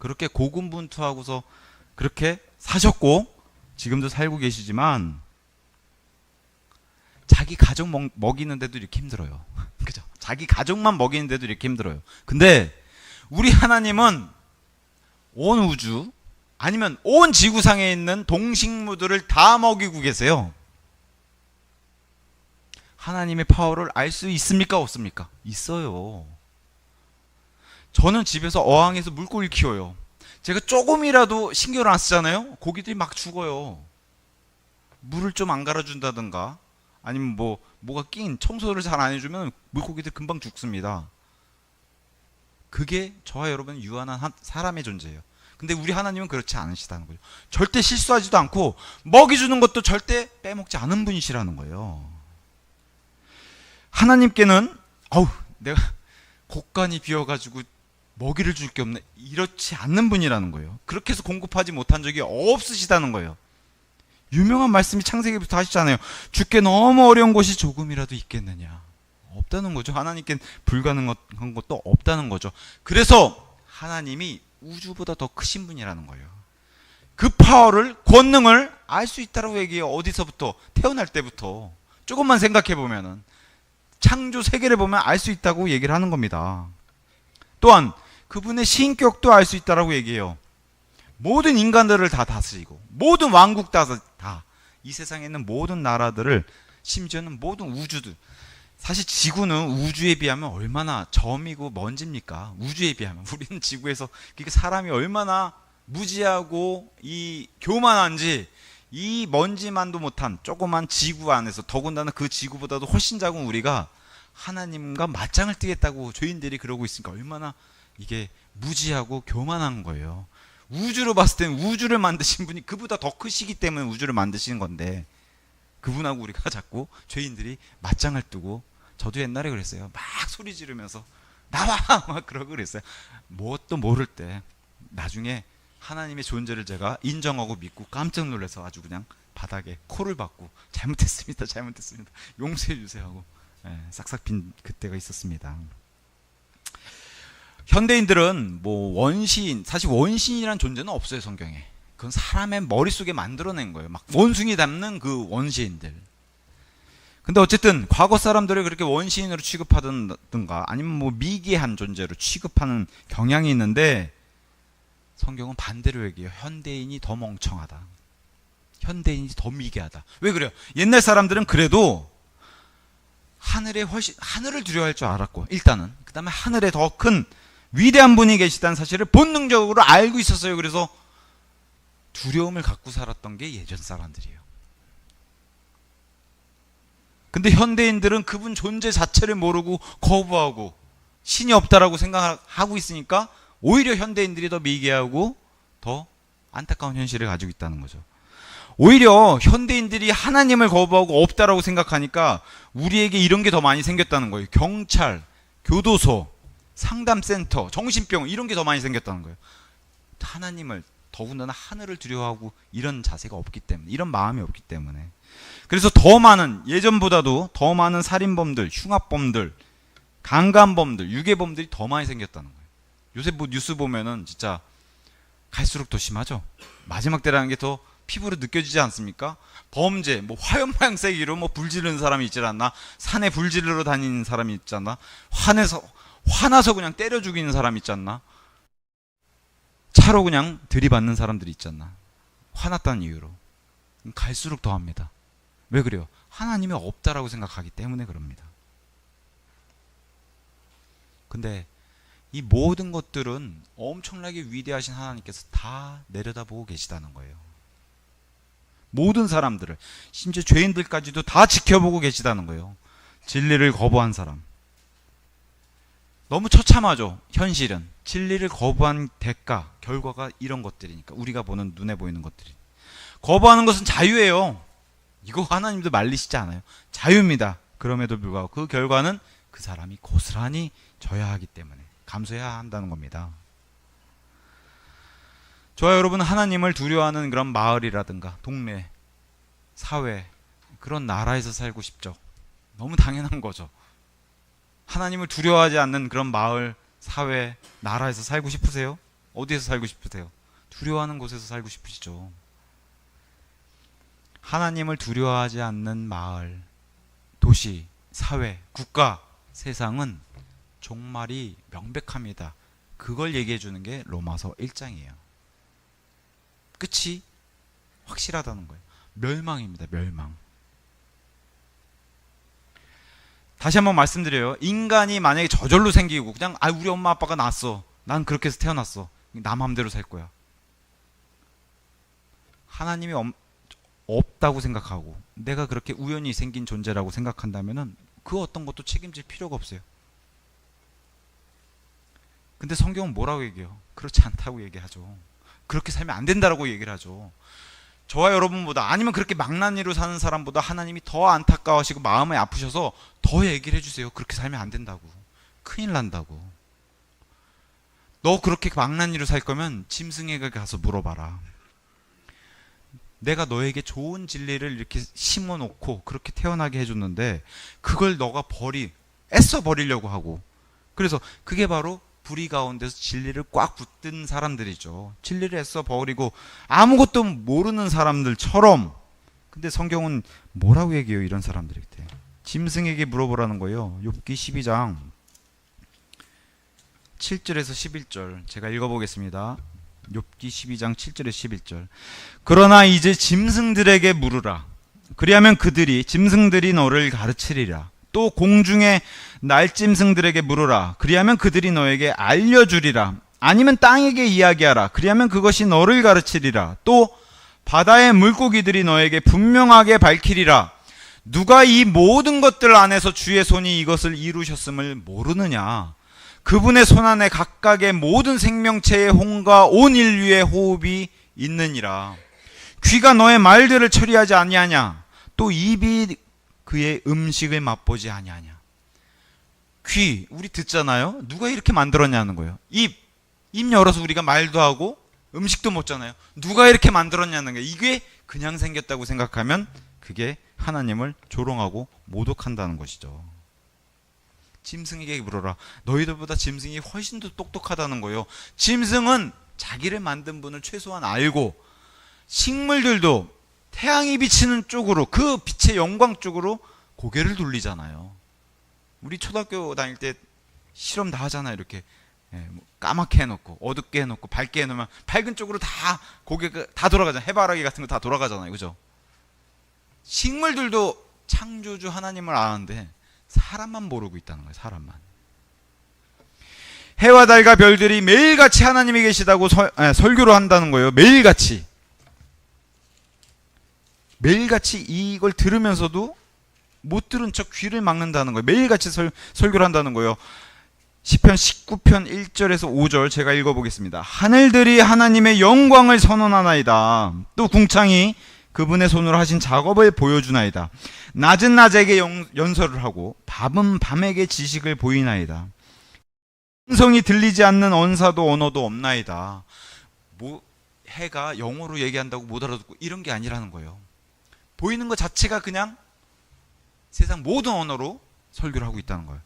[SPEAKER 1] 그렇게 고군분투하고서 그렇게 사셨고 지금도 살고 계시지만 자기 가족 먹이는데도 이렇게 힘들어요. 그죠? 자기 가족만 먹이는데도 이렇게 힘들어요. 근데 우리 하나님은 온 우주 아니면 온 지구상에 있는 동식물들을 다 먹이고 계세요. 하나님의 파워를 알 수 있습니까? 없습니까? 있어요. 저는 집에서 어항에서 물고기 키워요. 제가 조금이라도 신경을 안 쓰잖아요. 고기들이 막 죽어요. 물을 좀 안 갈아준다든가 아니면 뭐가 낀 청소를 잘 안 해주면 물고기들 금방 죽습니다. 그게 저와 여러분 유한한 사람의 존재예요. 근데 우리 하나님은 그렇지 않으시다는 거죠. 절대 실수하지도 않고 먹이주는 것도 절대 빼먹지 않은 분이시라는 거예요. 하나님께는 내가 곳간이 비어가지고 먹이를 줄 게 없네 이렇지 않는 분이라는 거예요. 그렇게 해서 공급하지 못한 적이 없으시다는 거예요. 유명한 말씀이 창세기부터 하시잖아요. 주께 너무 어려운 것이 조금이라도 있겠느냐. 없다는 거죠. 하나님께 불가능한 것도 없다는 거죠. 그래서 하나님이 우주보다 더 크신 분이라는 거예요. 그 파워를, 권능을 알 수 있다고 얘기해요. 어디서부터? 태어날 때부터. 조금만 생각해 보면은 창조 세계를 보면 알 수 있다고 얘기를 하는 겁니다. 또한 그분의 신격도 알 수 있다고 얘기해요. 모든 인간들을 다 다스리고 모든 왕국 다 이 세상에 있는 모든 나라들을 심지어는 모든 우주들 사실 지구는 우주에 비하면 얼마나 점이고 먼지입니까? 우주에 비하면 우리는 지구에서 그러니까 사람이 얼마나 무지하고 이 교만한지 이 먼지만도 못한 조그만 지구 안에서 더군다나 그 지구보다도 훨씬 작은 우리가 하나님과 맞짱을 뜨겠다고 죄인들이 그러고 있으니까 얼마나 이게 무지하고 교만한 거예요. 우주로 봤을 때는 우주를 만드신 분이 그보다 더 크시기 때문에 우주를 만드시는 건데 그분하고 우리가 자꾸 죄인들이 맞짱을 뜨고 저도 옛날에 그랬어요. 막 소리 지르면서 나와! 막 그러고 그랬어요. 뭣도 모를 때 나중에 하나님의 존재를 제가 인정하고 믿고 깜짝 놀라서 아주 그냥 바닥에 코를 박고 잘못했습니다. 용서해 주세요 하고 싹싹 빈 그때가 있었습니다. 현대인들은 원시인, 사실 원시인이란 존재는 없어요, 성경에. 그건 사람의 머릿속에 만들어낸 거예요. 막 원숭이 닮는 그 원시인들. 근데 어쨌든 과거 사람들을 그렇게 원시인으로 취급하든가 아니면 미개한 존재로 취급하는 경향이 있는데 성경은 반대로 얘기해요. 현대인이 더 멍청하다. 현대인이 더 미개하다. 왜 그래요? 옛날 사람들은 그래도 하늘을 두려워할 줄 알았고 일단은 그 다음에 하늘에 더 큰 위대한 분이 계시다는 사실을 본능적으로 알고 있었어요. 그래서 두려움을 갖고 살았던 게 예전 사람들이에요. 근데 현대인들은 그분 존재 자체를 모르고 거부하고 신이 없다라고 생각하고 있으니까 오히려 현대인들이 더 미개하고 더 안타까운 현실을 가지고 있다는 거죠. 오히려 현대인들이 하나님을 거부하고 없다라고 생각하니까 우리에게 이런 게 더 많이 생겼다는 거예요. 경찰, 교도소, 상담센터, 정신병 이런 게 더 많이 생겼다는 거예요. 하나님을 더군다나 하늘을 두려워하고 이런 자세가 없기 때문에 이런 마음이 없기 때문에 그래서 더 많은 예전보다도 더 많은 살인범들, 흉악범들, 강간범들, 유괴범들이 더 많이 생겼다는 거예요. 요새 뉴스 보면은 진짜 갈수록 더 심하죠. 마지막 때라는 게 더 피부로 느껴지지 않습니까? 범죄, 화염방사기로 불 지르는 사람이 있지 않나? 산에 불 지르러 다니는 사람이 있지 않나? 화나서 그냥 때려 죽이는 사람이 있지 않나? 차로 그냥 들이받는 사람들이 있지 않나? 화났다는 이유로. 갈수록 더합니다. 왜 그래요? 하나님이 없다라고 생각하기 때문에 그럽니다. 근데 이 모든 것들은 엄청나게 위대하신 하나님께서 다 내려다보고 계시다는 거예요. 모든 사람들을, 심지어 죄인들까지도 다 지켜보고 계시다는 거예요. 진리를 거부한 사람. 너무 처참하죠. 현실은. 진리를 거부한 대가, 결과가 이런 것들이니까. 우리가 보는, 눈에 보이는 것들이. 거부하는 것은 자유예요. 이거 하나님도 말리시지 않아요. 자유입니다. 그럼에도 불구하고 그 결과는 그 사람이 고스란히 져야 하기 때문에 감수해야 한다는 겁니다. 저와 여러분은 하나님을 두려워하는 그런 마을이라든가 동네, 사회, 그런 나라에서 살고 싶죠. 너무 당연한 거죠. 하나님을 두려워하지 않는 그런 마을, 사회, 나라에서 살고 싶으세요? 어디에서 살고 싶으세요? 두려워하는 곳에서 살고 싶으시죠. 하나님을 두려워하지 않는 마을, 도시, 사회, 국가, 세상은 종말이 명백합니다. 그걸 얘기해 주는 게 로마서 1장이에요. 끝이 확실하다는 거예요. 멸망입니다. 멸망. 다시 한번 말씀드려요. 인간이 만약에 저절로 생기고 그냥 우리 엄마 아빠가 낳았어. 난 그렇게 해서 태어났어. 나 마음대로 살 거야. 하나님이 없다고 생각하고 내가 그렇게 우연히 생긴 존재라고 생각한다면은 그 어떤 것도 책임질 필요가 없어요. 근데 성경은 뭐라고 얘기해요? 그렇지 않다고 얘기하죠. 그렇게 살면 안 된다라고 얘기를 하죠. 저와 여러분보다 아니면 그렇게 망나니로 사는 사람보다 하나님이 더 안타까워하시고 마음이 아프셔서 더 얘기를 해주세요. 그렇게 살면 안 된다고. 큰일 난다고. 너 그렇게 망나니로 살 거면 짐승에게 가서 물어봐라. 내가 너에게 좋은 진리를 이렇게 심어놓고 그렇게 태어나게 해줬는데 그걸 너가 애써 버리려고 하고, 그래서 그게 바로 불의 가운데서 진리를 꽉 붙든 사람들이죠. 진리를 애써 버리고 아무것도 모르는 사람들처럼. 근데 성경은 뭐라고 얘기해요? 이런 사람들한테 짐승에게 물어보라는 거예요. 욥기 12장 7절에서 11절 제가 읽어보겠습니다. 욥기 12장 7절에서 11절. 그러나 이제 짐승들에게 물으라. 그리하면 짐승들이 너를 가르치리라. 또 공중의 날짐승들에게 물으라. 그리하면 그들이 너에게 알려주리라. 아니면 땅에게 이야기하라. 그리하면 그것이 너를 가르치리라. 또 바다의 물고기들이 너에게 분명하게 밝히리라. 누가 이 모든 것들 안에서 주의 손이 이것을 이루셨음을 모르느냐? 그분의 손 안에 각각의 모든 생명체의 혼과 온 인류의 호흡이 있느니라. 귀가 너의 말들을 처리하지 아니하냐? 또 입이 그의 음식을 맛보지 아니하냐? 귀, 우리 듣잖아요. 누가 이렇게 만들었냐는 거예요. 입 열어서 우리가 말도 하고 음식도 먹잖아요. 누가 이렇게 만들었냐는 거예요. 이게 그냥 생겼다고 생각하면 그게 하나님을 조롱하고 모독한다는 것이죠. 짐승에게 물어라. 너희들보다 짐승이 훨씬 더 똑똑하다는 거예요. 짐승은 자기를 만든 분을 최소한 알고, 식물들도 태양이 비치는 쪽으로, 그 빛의 영광 쪽으로 고개를 돌리잖아요. 우리 초등학교 다닐 때 실험 다 하잖아요. 이렇게 까맣게 해놓고 어둡게 해놓고 밝게 해놓으면 밝은 쪽으로 다 고개가 다 돌아가잖아요. 해바라기 같은 거 다 돌아가잖아요. 그죠? 식물들도 창조주 하나님을 아는데 사람만 모르고 있다는 거예요. 사람만. 해와 달과 별들이 매일같이 하나님이 계시다고 설교를 한다는 거예요. 매일같이 이걸 들으면서도 못 들은 척 귀를 막는다는 거예요. 매일같이 설교를 한다는 거예요. 시편 19편 1절에서 5절 제가 읽어보겠습니다. 하늘들이 하나님의 영광을 선언하나이다. 또 궁창이 그분의 손으로 하신 작업을 보여주나이다. 낮은 낮에게 연설을 하고 밤은 밤에게 지식을 보이나이다. 음성이 들리지 않는 언사도 언어도 없나이다. 해가 영어로 얘기한다고 못 알아듣고 이런 게 아니라는 거예요. 보이는 것 자체가 그냥 세상 모든 언어로 설교를 하고 있다는 거예요.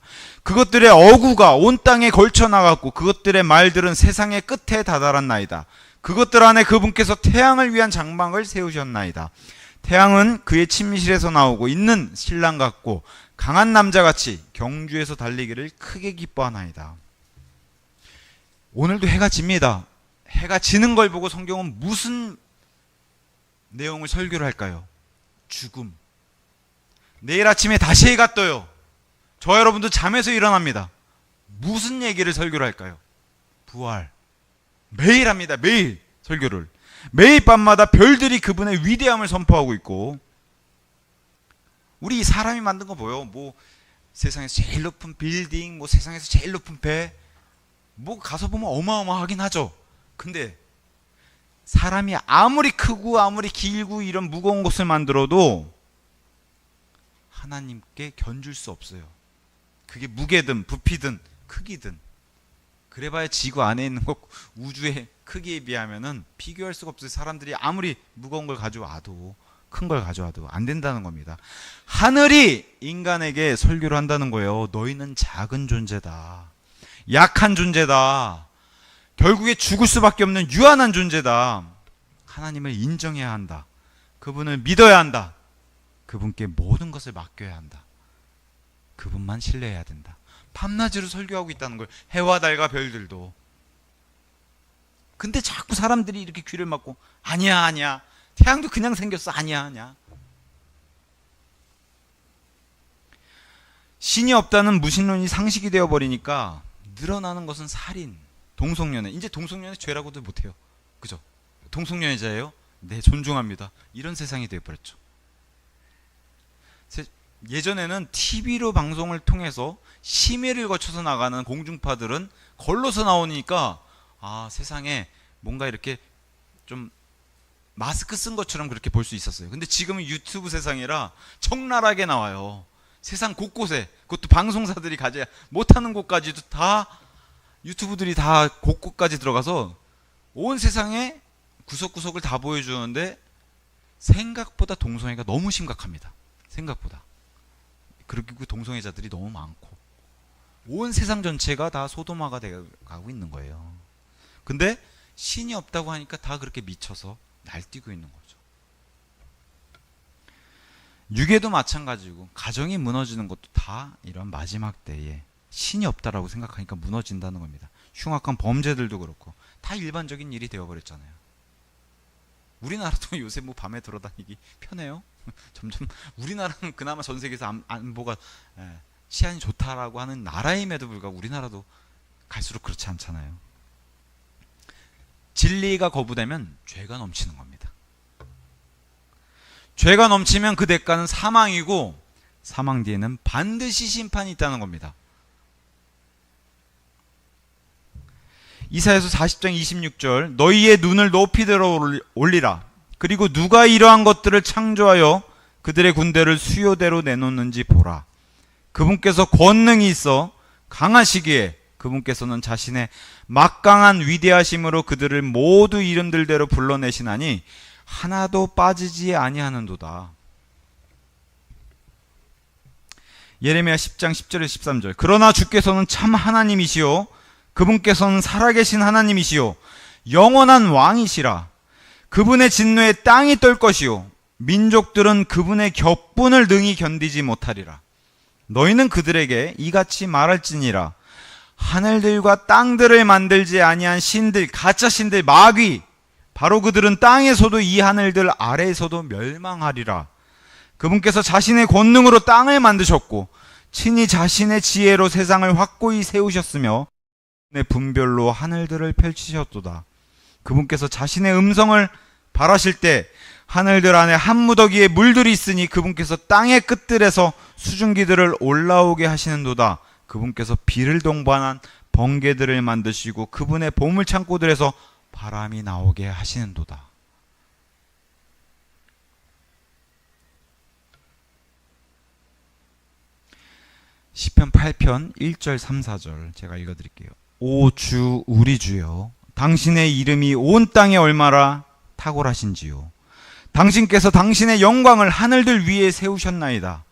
[SPEAKER 1] 그것들의 어구가 온 땅에 걸쳐 나갔고 그것들의 말들은 세상의 끝에 다다랐나이다. 그것들 안에 그분께서 태양을 위한 장막을 세우셨나이다. 태양은 그의 침실에서 나오고 있는 신랑 같고 강한 남자같이 경주에서 달리기를 크게 기뻐하나이다. 오늘도 해가 집니다. 해가 지는 걸 보고 성경은 무슨 내용을 설교를 할까요? 죽음. 내일 아침에 다시 해가 떠요. 저 여러분도 잠에서 일어납니다. 무슨 얘기를 설교를 할까요? 부활. 매일 합니다. 매일 설교를. 매일 밤마다 별들이 그분의 위대함을 선포하고 있고, 우리 사람이 만든 거 뭐예요? 세상에서 제일 높은 빌딩, 세상에서 제일 높은 배, 가서 보면 어마어마하긴 하죠. 근데 사람이 아무리 크고 아무리 길고 이런 무거운 것을 만들어도 하나님께 견줄 수 없어요. 그게 무게든 부피든 크기든. 그래봐야 지구 안에 있는 것, 우주의 크기에 비하면은 비교할 수가 없어요. 사람들이 아무리 무거운 걸 가져와도, 큰 걸 가져와도 안 된다는 겁니다. 하늘이 인간에게 설교를 한다는 거예요. 너희는 작은 존재다. 약한 존재다. 결국에 죽을 수밖에 없는 유한한 존재다. 하나님을 인정해야 한다. 그분을 믿어야 한다. 그분께 모든 것을 맡겨야 한다. 그분만 신뢰해야 된다. 밤낮으로 설교하고 있다는 거예요. 해와 달과 별들도. 근데 자꾸 사람들이 이렇게 귀를 막고 아니야 아니야. 태양도 그냥 생겼어. 아니야 아니야. 신이 없다는 무신론이 상식이 되어버리니까 늘어나는 것은 살인, 동성연애. 이제 동성연애 죄라고도 못해요. 그죠? 동성연애자예요? 네, 존중합니다. 이런 세상이 되어버렸죠. 예전에는 TV로 방송을 통해서 심의를 거쳐서 나가는 공중파들은 걸러서 나오니까 세상에 뭔가 이렇게 좀 마스크 쓴 것처럼 그렇게 볼 수 있었어요. 근데 지금은 유튜브 세상이라 적나라하게 나와요. 세상 곳곳에, 그것도 방송사들이 가져야 못하는 곳까지도 다 유튜브들이 다 곳곳까지 들어가서 온 세상에 구석구석을 다 보여주는데 생각보다 동성애가 너무 심각합니다. 생각보다. 그리고 동성애자들이 너무 많고 온 세상 전체가 다 소도마가 되어가고 있는 거예요. 근데 신이 없다고 하니까 다 그렇게 미쳐서 날뛰고 있는 거죠. 유괴도 마찬가지고 가정이 무너지는 것도 다 이런 마지막 때에 신이 없다라고 생각하니까 무너진다는 겁니다. 흉악한 범죄들도 그렇고 다 일반적인 일이 되어버렸잖아요. 우리나라도 요새 뭐 밤에 돌아다니기 편해요? 점점 우리나라는 그나마 전 세계에서 안보가 치안이 좋다라고 하는 나라임에도 불구하고 우리나라도 갈수록 그렇지 않잖아요. 진리가 거부되면 죄가 넘치는 겁니다. 죄가 넘치면 그 대가는 사망이고 사망 뒤에는 반드시 심판이 있다는 겁니다. 이사야서 40장 26절 너희의 눈을 높이 들어 올리라. 그리고 누가 이러한 것들을 창조하여 그들의 군대를 수요대로 내놓는지 보라. 그분께서 권능이 있어 강하시기에 그분께서는 자신의 막강한 위대하심으로 그들을 모두 이름들대로 불러내시나니 하나도 빠지지 아니하는도다. 예레미야 10장 10절에서 13절 그러나 주께서는 참 하나님이시요 그분께서는 살아계신 하나님이시요 영원한 왕이시라. 그분의 진노에 땅이 떨 것이요 민족들은 그분의 격분을 능히 견디지 못하리라. 너희는 그들에게 이같이 말할지니라. 하늘들과 땅들을 만들지 아니한 신들, 가짜 신들, 마귀, 바로 그들은 땅에서도 이 하늘들 아래에서도 멸망하리라. 그분께서 자신의 권능으로 땅을 만드셨고 친히 자신의 지혜로 세상을 확고히 세우셨으며 내 분별로 하늘들을 펼치셨도다. 그분께서 자신의 음성을 발하실 때 하늘들 안에 한 무더기에 물들이 있으니 그분께서 땅의 끝들에서 수증기들을 올라오게 하시는도다. 그분께서 비를 동반한 번개들을 만드시고 그분의 보물 창고들에서 바람이 나오게 하시는도다. 시편 8편 1절 3, 4절 제가 읽어드릴게요. 오 주 우리 주여 당신의 이름이 온 땅에 얼마나 탁월하신지요. 당신께서 당신의 영광을 하늘들 위에 세우셨나이다.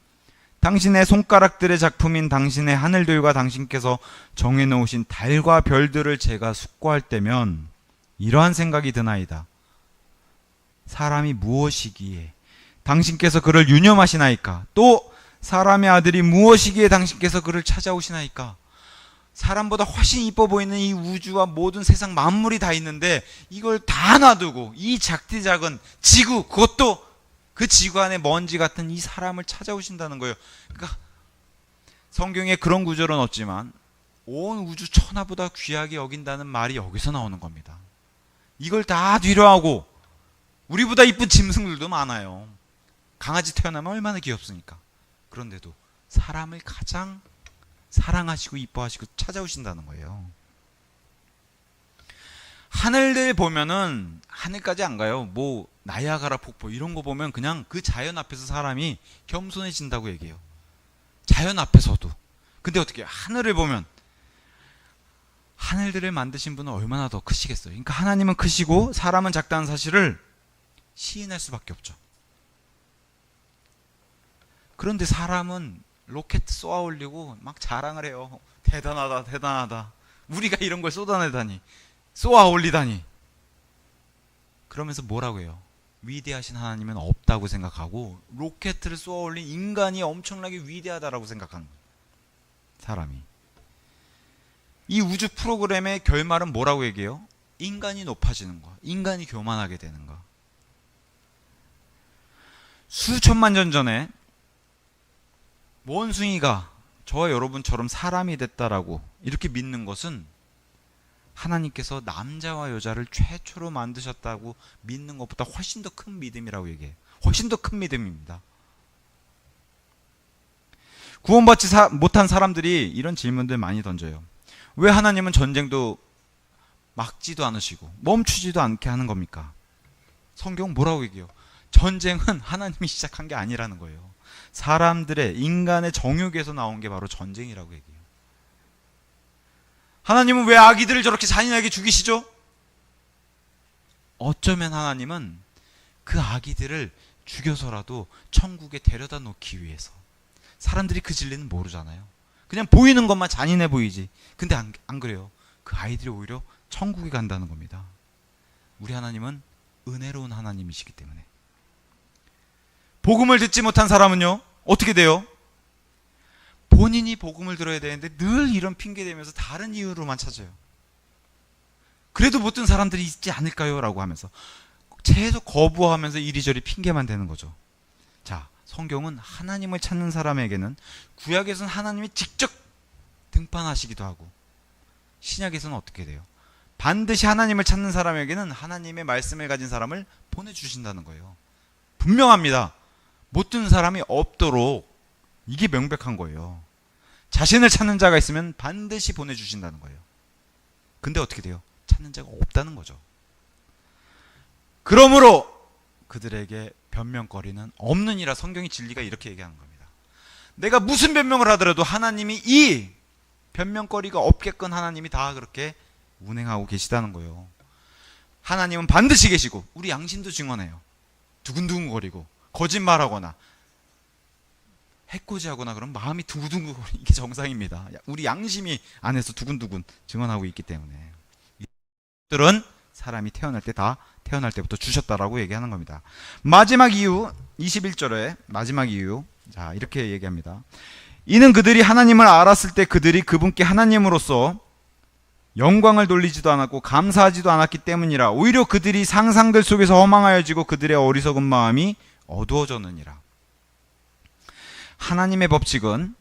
[SPEAKER 1] 당신의 손가락들의 작품인 당신의 하늘들과 당신께서 정해놓으신 달과 별들을 제가 숙고할 때면 이러한 생각이 드나이다. 사람이 무엇이기에 당신께서 그를 유념하시나이까? 또 사람의 아들이 무엇이기에 당신께서 그를 찾아오시나이까? 사람보다 훨씬 이뻐 보이는 이 우주와 모든 세상 만물이 다 있는데 이걸 다 놔두고 이 작디 작은 지구, 그것도 그 지구 안에 먼지 같은 이 사람을 찾아오신다는 거예요. 그러니까 성경에 그런 구절은 없지만 온 우주 천하보다 귀하게 여긴다는 말이 여기서 나오는 겁니다. 이걸 다 뒤로하고 우리보다 이쁜 짐승들도 많아요. 강아지 태어나면 얼마나 귀엽습니까? 그런데도 사람을 가장 사랑하시고 이뻐하시고 찾아오신다는 거예요. 하늘들 보면은 하늘까지 안 가요. 뭐 나이아가라 폭포 이런 거 보면 그냥 그 자연 앞에서 사람이 겸손해진다고 얘기해요. 자연 앞에서도. 근데 어떻게 해요? 하늘을 보면 하늘들을 만드신 분은 얼마나 더 크시겠어요. 그러니까 하나님은 크시고 사람은 작다는 사실을 시인할 수밖에 없죠. 그런데 사람은 로켓 쏘아 올리고 막 자랑을 해요. 대단하다 대단하다. 우리가 이런 걸 쏟아내다니. 쏘아 올리다니. 그러면서 뭐라고 해요? 위대하신 하나님은 없다고 생각하고 로켓을 쏘아 올린 인간이 엄청나게 위대하다라고 생각하는 거예요. 사람이. 이 우주 프로그램의 결말은 뭐라고 얘기해요? 인간이 높아지는 거, 인간이 교만하게 되는 거. 수천만 년 전에 원숭이가 저와 여러분처럼 사람이 됐다라고 이렇게 믿는 것은 하나님께서 남자와 여자를 최초로 만드셨다고 믿는 것보다 훨씬 더 큰 믿음이라고 얘기해요. 훨씬 더 큰 믿음입니다. 구원받지 못한 사람들이 이런 질문들 많이 던져요. 왜 하나님은 전쟁도 막지도 않으시고 멈추지도 않게 하는 겁니까? 성경 뭐라고 얘기해요? 전쟁은 하나님이 시작한 게 아니라는 거예요. 사람들의, 인간의 정욕에서 나온 게 바로 전쟁이라고 얘기해요. 하나님은 왜 아기들을 저렇게 잔인하게 죽이시죠? 어쩌면 하나님은 그 아기들을 죽여서라도 천국에 데려다 놓기 위해서. 사람들이 그 진리는 모르잖아요. 그냥 보이는 것만 잔인해 보이지. 근데 안 그래요. 그 아이들이 오히려 천국에 간다는 겁니다. 우리 하나님은 은혜로운 하나님이시기 때문에. 복음을 듣지 못한 사람은요, 어떻게 돼요? 본인이 복음을 들어야 되는데 늘 이런 핑계 대면서 다른 이유로만 찾아요. 그래도 못 든 사람들이 있지 않을까요? 라고 하면서 계속 거부하면서 이리저리 핑계만 대는 거죠. 자, 성경은 하나님을 찾는 사람에게는, 구약에서는 하나님이 직접 등판하시기도 하고, 신약에서는 어떻게 돼요? 반드시 하나님을 찾는 사람에게는 하나님의 말씀을 가진 사람을 보내주신다는 거예요. 분명합니다. 못 듣는 사람이 없도록 이게 명백한 거예요. 자신을 찾는 자가 있으면 반드시 보내주신다는 거예요. 근데 어떻게 돼요? 찾는 자가 없다는 거죠. 그러므로 그들에게 변명거리는 없느니라. 성경의 진리가 이렇게 얘기하는 겁니다. 내가 무슨 변명을 하더라도 하나님이 이 변명거리가 없게끔 하나님이 다 그렇게 운행하고 계시다는 거예요. 하나님은 반드시 계시고 우리 양심도 증언해요. 두근두근거리고 거짓말하거나 해코지하거나 그러면 마음이 두근두근, 이게 정상입니다. 우리 양심이 안에서 두근두근 증언하고 있기 때문에. 이들은 사람이 태어날 때 다 태어날 때부터 주셨다라고 얘기하는 겁니다. 마지막 이유, 21절에 마지막 이유, 자, 이렇게 얘기합니다. 이는 그들이 하나님을 알았을 때 그들이 그분께 하나님으로서 영광을 돌리지도 않았고 감사하지도 않았기 때문이라. 오히려 그들이 상상들 속에서 허망하여지고 그들의 어리석은 마음이 어두워졌느니라. 하나님의 법칙은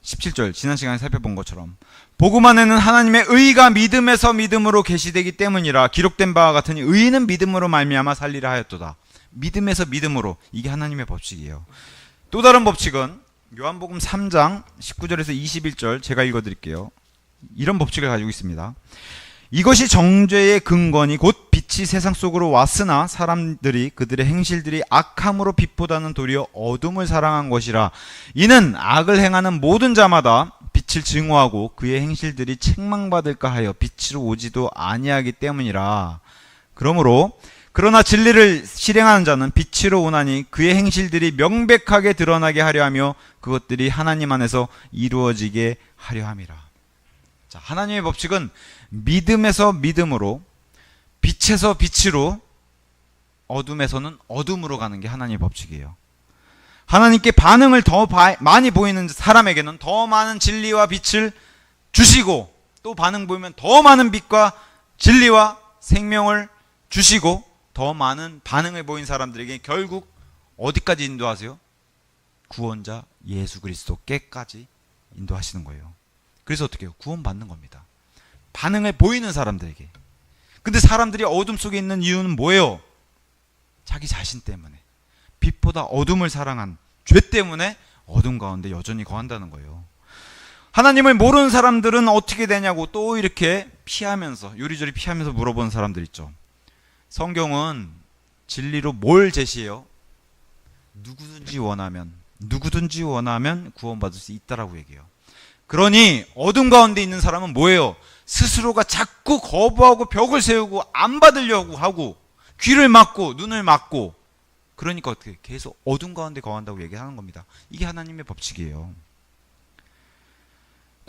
[SPEAKER 1] 17절 지난 시간에 살펴본 것처럼 복음 안에는 하나님의 의가 믿음에서 믿음으로 계시되기 때문이라. 기록된 바와 같으니 의인은 믿음으로 말미암아 살리라 하였도다. 믿음에서 믿음으로, 이게 하나님의 법칙이에요. 또 다른 법칙은 요한복음 3장 19절에서 21절 제가 읽어드릴게요. 이런 법칙을 가지고 있습니다. 이것이 정죄의 근거니 곧 빛이 세상 속으로 왔으나 사람들이 그들의 행실들이 악함으로 빛보다는 도리어 어둠을 사랑한 것이라. 이는 악을 행하는 모든 자마다 빛을 증오하고 그의 행실들이 책망받을까 하여 빛으로 오지도 아니하기 때문이라. 그러나 진리를 실행하는 자는 빛으로 오나니 그의 행실들이 명백하게 드러나게 하려 하며 그것들이 하나님 안에서 이루어지게 하려 함이라. 자, 하나님의 법칙은 믿음에서 믿음으로, 빛에서 빛으로, 어둠에서는 어둠으로 가는 게 하나님의 법칙이에요. 하나님께 반응을 더 많이 보이는 사람에게는 더 많은 진리와 빛을 주시고, 또 반응 보이면 더 많은 빛과 진리와 생명을 주시고, 더 많은 반응을 보인 사람들에게 결국 어디까지 인도하세요? 구원자 예수 그리스도께까지 인도하시는 거예요. 그래서 어떻게 해요? 구원받는 겁니다. 반응을 보이는 사람들에게. 근데 사람들이 어둠 속에 있는 이유는 뭐예요? 자기 자신 때문에. 빛보다 어둠을 사랑한 죄 때문에 어둠 가운데 여전히 거한다는 거예요. 하나님을 모르는 사람들은 어떻게 되냐고 또 이렇게 피하면서, 요리조리 피하면서 물어보는 사람들 있죠. 성경은 진리로 뭘 제시해요? 누구든지 원하면 구원받을 수 있다라고 얘기해요. 그러니 어둠 가운데 있는 사람은 뭐예요? 스스로가 자꾸 거부하고 벽을 세우고 안 받으려고 하고 귀를 막고 눈을 막고, 그러니까 어떻게 계속 어둠 가운데 거한다고 얘기하는 겁니다. 이게 하나님의 법칙이에요.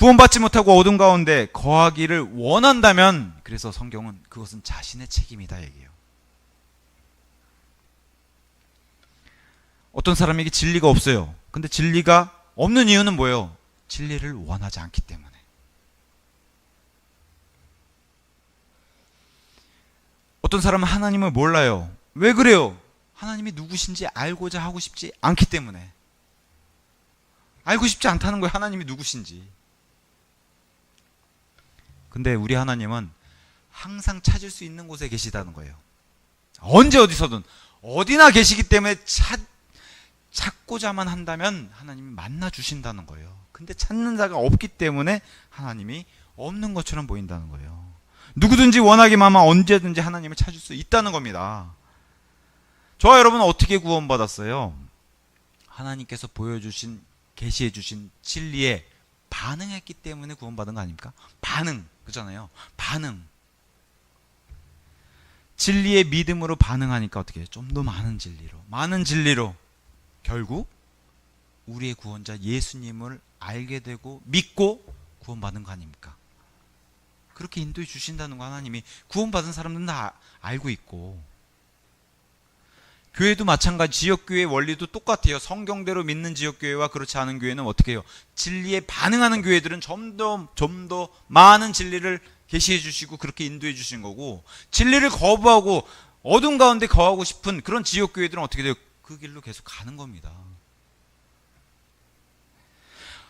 [SPEAKER 1] 구원받지 못하고 어둠 가운데 거하기를 원한다면, 그래서 성경은 그것은 자신의 책임이다 얘기해요. 어떤 사람에게 진리가 없어요. 근데 진리가 없는 이유는 뭐예요? 진리를 원하지 않기 때문에. 어떤 사람은 하나님을 몰라요. 왜 그래요? 하나님이 누구신지 알고자 하고 싶지 않기 때문에. 알고 싶지 않다는 거예요. 하나님이 누구신지. 근데 우리 하나님은 항상 찾을 수 있는 곳에 계시다는 거예요. 언제 어디서든 어디나 계시기 때문에 찾고자만 한다면 하나님이 만나 주신다는 거예요. 근데 찾는 자가 없기 때문에 하나님이 없는 것처럼 보인다는 거예요. 누구든지 원하기만 하면 언제든지 하나님을 찾을 수 있다는 겁니다. 저와 여러분은 어떻게 구원받았어요? 하나님께서 보여주신, 계시해 주신 진리에 반응했기 때문에 구원받은 거 아닙니까? 반응, 그잖아요. 반응. 진리의 믿음으로 반응하니까 어떻게 해요? 좀 더 많은 진리로 결국 우리의 구원자 예수님을 알게 되고 믿고 구원받은 거 아닙니까? 그렇게 인도해 주신다는 거 하나님이. 구원받은 사람들은 다 알고 있고. 교회도 마찬가지. 지역교회 원리도 똑같아요. 성경대로 믿는 지역교회와 그렇지 않은 교회는 어떻게 해요? 진리에 반응하는 교회들은 좀 더 많은 진리를 계시해 주시고 그렇게 인도해 주신 거고, 진리를 거부하고 어둠 가운데 거하고 싶은 그런 지역교회들은 어떻게 돼요? 그 길로 계속 가는 겁니다.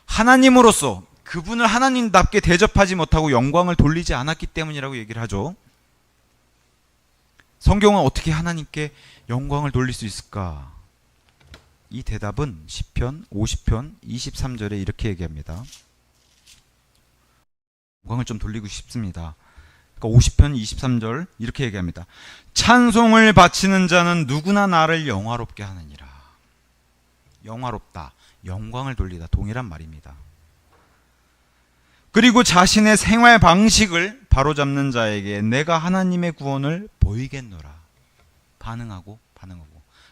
[SPEAKER 1] 하나님으로서 그분을 하나님답게 대접하지 못하고 영광을 돌리지 않았기 때문이라고 얘기를 하죠. 성경은 어떻게 하나님께 영광을 돌릴 수 있을까? 이 대답은 시편 50편 23절에 이렇게 얘기합니다. 영광을 좀 돌리고 싶습니다. 그러니까 50편 23절 이렇게 얘기합니다. 찬송을 바치는 자는 누구나 나를 영화롭게 하느니라. 영화롭다, 영광을 돌리다, 동일한 말입니다. 그리고 자신의 생활 방식을 바로잡는 자에게 내가 하나님의 구원을 보이겠노라. 반응하고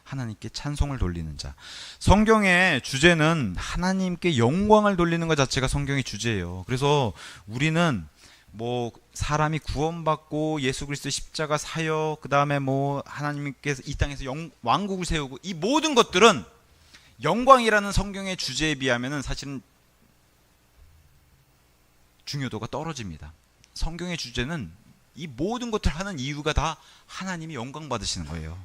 [SPEAKER 1] 하나님께 찬송을 돌리는 자. 성경의 주제는 하나님께 영광을 돌리는 것 자체가 성경의 주제예요. 그래서 우리는 뭐 사람이 구원받고 예수 그리스도 십자가 사역, 그 다음에 뭐 하나님께서 이 땅에서 왕국을 세우고, 이 모든 것들은 영광이라는 성경의 주제에 비하면은 사실은 중요도가 떨어집니다. 성경의 주제는 이 모든 것들을 하는 이유가 다 하나님이 영광 받으시는 거예요.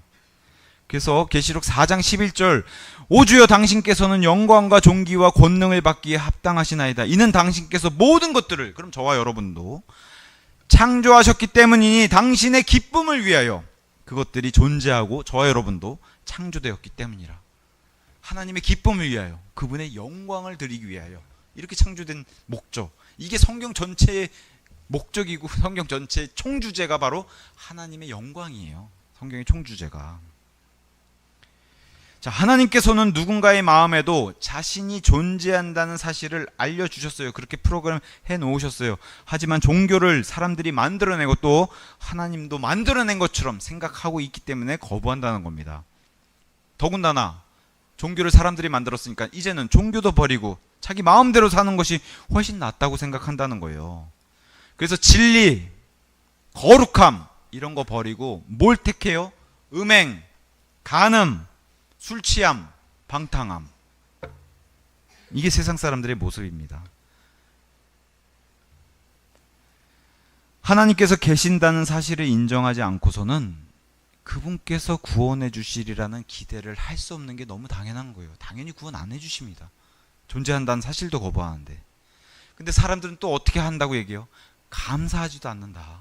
[SPEAKER 1] 그래서 계시록 4장 11절 오 주여 당신께서는 영광과 존귀와 권능을 받기에 합당하시나이다. 이는 당신께서 모든 것들을, 그럼 저와 여러분도 창조하셨기 때문이니 당신의 기쁨을 위하여 그것들이 존재하고 저와 여러분도 창조되었기 때문이라. 하나님의 기쁨을 위하여, 그분의 영광을 드리기 위하여 이렇게 창조된 목적, 이게 성경 전체의 목적이고 성경 전체의 총주제가 바로 하나님의 영광이에요. 성경의 총주제가. 자, 하나님께서는 누군가의 마음에도 자신이 존재한다는 사실을 알려주셨어요. 그렇게 프로그램 해놓으셨어요. 하지만 종교를 사람들이 만들어내고 또 하나님도 만들어낸 것처럼 생각하고 있기 때문에 거부한다는 겁니다. 더군다나 종교를 사람들이 만들었으니까 이제는 종교도 버리고 자기 마음대로 사는 것이 훨씬 낫다고 생각한다는 거예요. 그래서 진리, 거룩함 이런 거 버리고 뭘 택해요? 음행, 간음, 술 취함, 방탕함. 이게 세상 사람들의 모습입니다. 하나님께서 계신다는 사실을 인정하지 않고서는 그분께서 구원해 주시리라는 기대를 할 수 없는 게 너무 당연한 거예요. 당연히 구원 안 해 주십니다. 존재한다는 사실도 거부하는데. 근데 사람들은 또 어떻게 한다고 얘기해요? 감사하지도 않는다.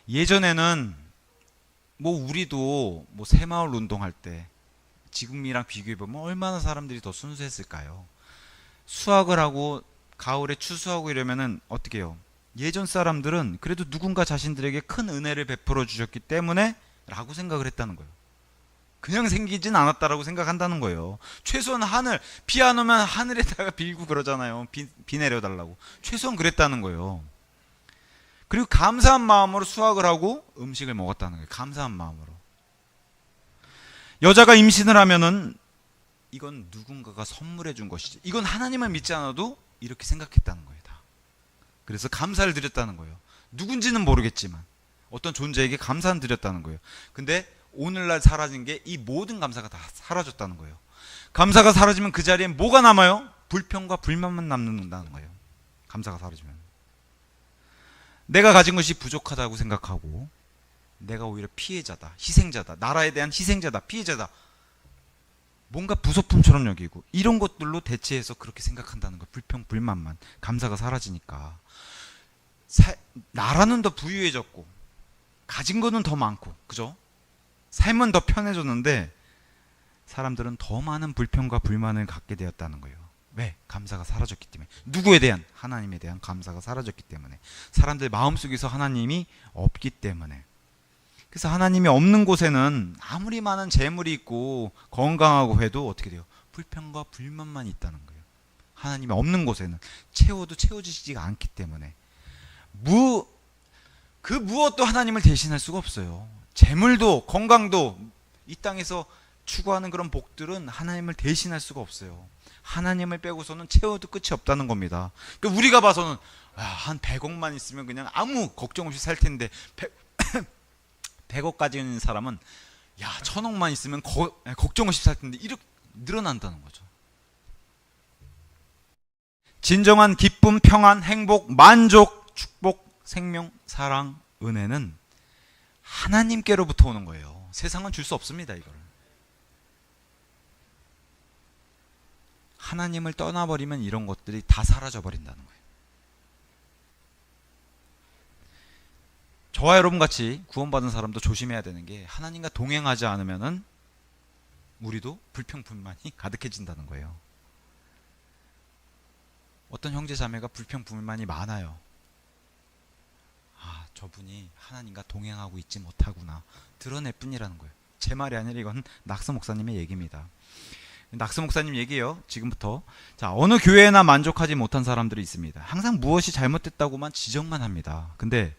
[SPEAKER 1] 예전에는 뭐 우리도 뭐 새마을 운동할 때 지금이랑 비교해보면 얼마나 사람들이 더 순수했을까요? 수학을 하고 가을에 추수하고 이러면은 어떻게 해요? 예전 사람들은 그래도 누군가 자신들에게 큰 은혜를 베풀어 주셨기 때문에 라고 생각을 했다는 거예요. 그냥 생기진 않았다라고 생각한다는 거예요. 최소한 하늘, 비 안 오면 하늘에다가 빌고 그러잖아요. 비 내려달라고. 최소한 그랬다는 거예요. 그리고 감사한 마음으로 수확을 하고 음식을 먹었다는 거예요. 감사한 마음으로. 여자가 임신을 하면은 이건 누군가가 선물해 준 것이지. 이건 하나님을 믿지 않아도 이렇게 생각했다는 거예요. 다. 그래서 감사를 드렸다는 거예요. 누군지는 모르겠지만 어떤 존재에게 감사는 드렸다는 거예요. 근데 오늘날 사라진 게 이 모든 감사가 다 사라졌다는 거예요. 감사가 사라지면 그 자리에 뭐가 남아요? 불평과 불만만 남는다는 거예요. 감사가 사라지면. 내가 가진 것이 부족하다고 생각하고 내가 오히려 피해자다, 희생자다, 나라에 대한 희생자다, 피해자다, 뭔가 부속품처럼 여기고 이런 것들로 대체해서 그렇게 생각한다는 거예요. 불평, 불만만. 감사가 사라지니까 나라는 더 부유해졌고 가진 거는 더 많고, 그죠? 삶은 더 편해졌는데 사람들은 더 많은 불평과 불만을 갖게 되었다는 거예요. 왜? 감사가 사라졌기 때문에. 누구에 대한? 하나님에 대한 감사가 사라졌기 때문에. 사람들 마음속에서 하나님이 없기 때문에. 그래서 하나님이 없는 곳에는 아무리 많은 재물이 있고 건강하고 해도 어떻게 돼요? 불평과 불만만 있다는 거예요. 하나님이 없는 곳에는 채워도 채워지지가 않기 때문에. 그 무엇도 하나님을 대신할 수가 없어요. 재물도 건강도 이 땅에서 추구하는 그런 복들은 하나님을 대신할 수가 없어요. 하나님을 빼고서는 채워도 끝이 없다는 겁니다. 그러니까 우리가 봐서는 한 100억만 있으면 그냥 아무 걱정 없이 살 텐데 100억 가지는 사람은 1000억만 있으면 걱정 없이 살 텐데 이렇게 늘어난다는 거죠. 진정한 기쁨, 평안, 행복, 만족, 축복, 생명, 사랑, 은혜는 하나님께로부터 오는 거예요. 세상은 줄 수 없습니다. 이걸. 하나님을 떠나버리면 이런 것들이 다 사라져 버린다는 거예요. 저와 여러분 같이 구원받은 사람도 조심해야 되는 게 하나님과 동행하지 않으면은 우리도 불평불만이 가득해진다는 거예요. 어떤 형제 자매가 불평불만이 많아요. 저분이 하나님과 동행하고 있지 못하구나. 드러낼 뿐이라는 거예요. 제 말이 아니라 이건 낙스 목사님의 얘기입니다. 낙스 목사님 얘기예요. 지금부터. 자, 어느 교회나 만족하지 못한 사람들이 있습니다. 항상 무엇이 잘못됐다고만 지적만 합니다. 근데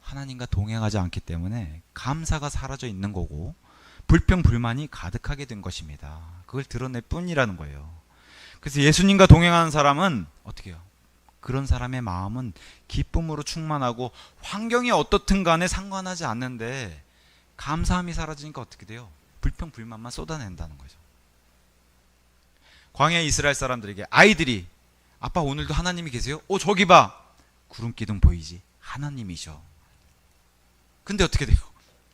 [SPEAKER 1] 하나님과 동행하지 않기 때문에 감사가 사라져 있는 거고 불평 불만이 가득하게 된 것입니다. 그걸 드러낼 뿐이라는 거예요. 그래서 예수님과 동행하는 사람은 어떻게 해요? 그런 사람의 마음은 기쁨으로 충만하고 환경이 어떻든 간에 상관하지 않는데 감사함이 사라지니까 어떻게 돼요? 불평 불만만 쏟아낸다는 거죠. 광야 이스라엘 사람들에게 아이들이 아빠 오늘도 하나님이 계세요? 저기 봐. 구름 기둥 보이지? 하나님이셔. 근데 어떻게 돼요?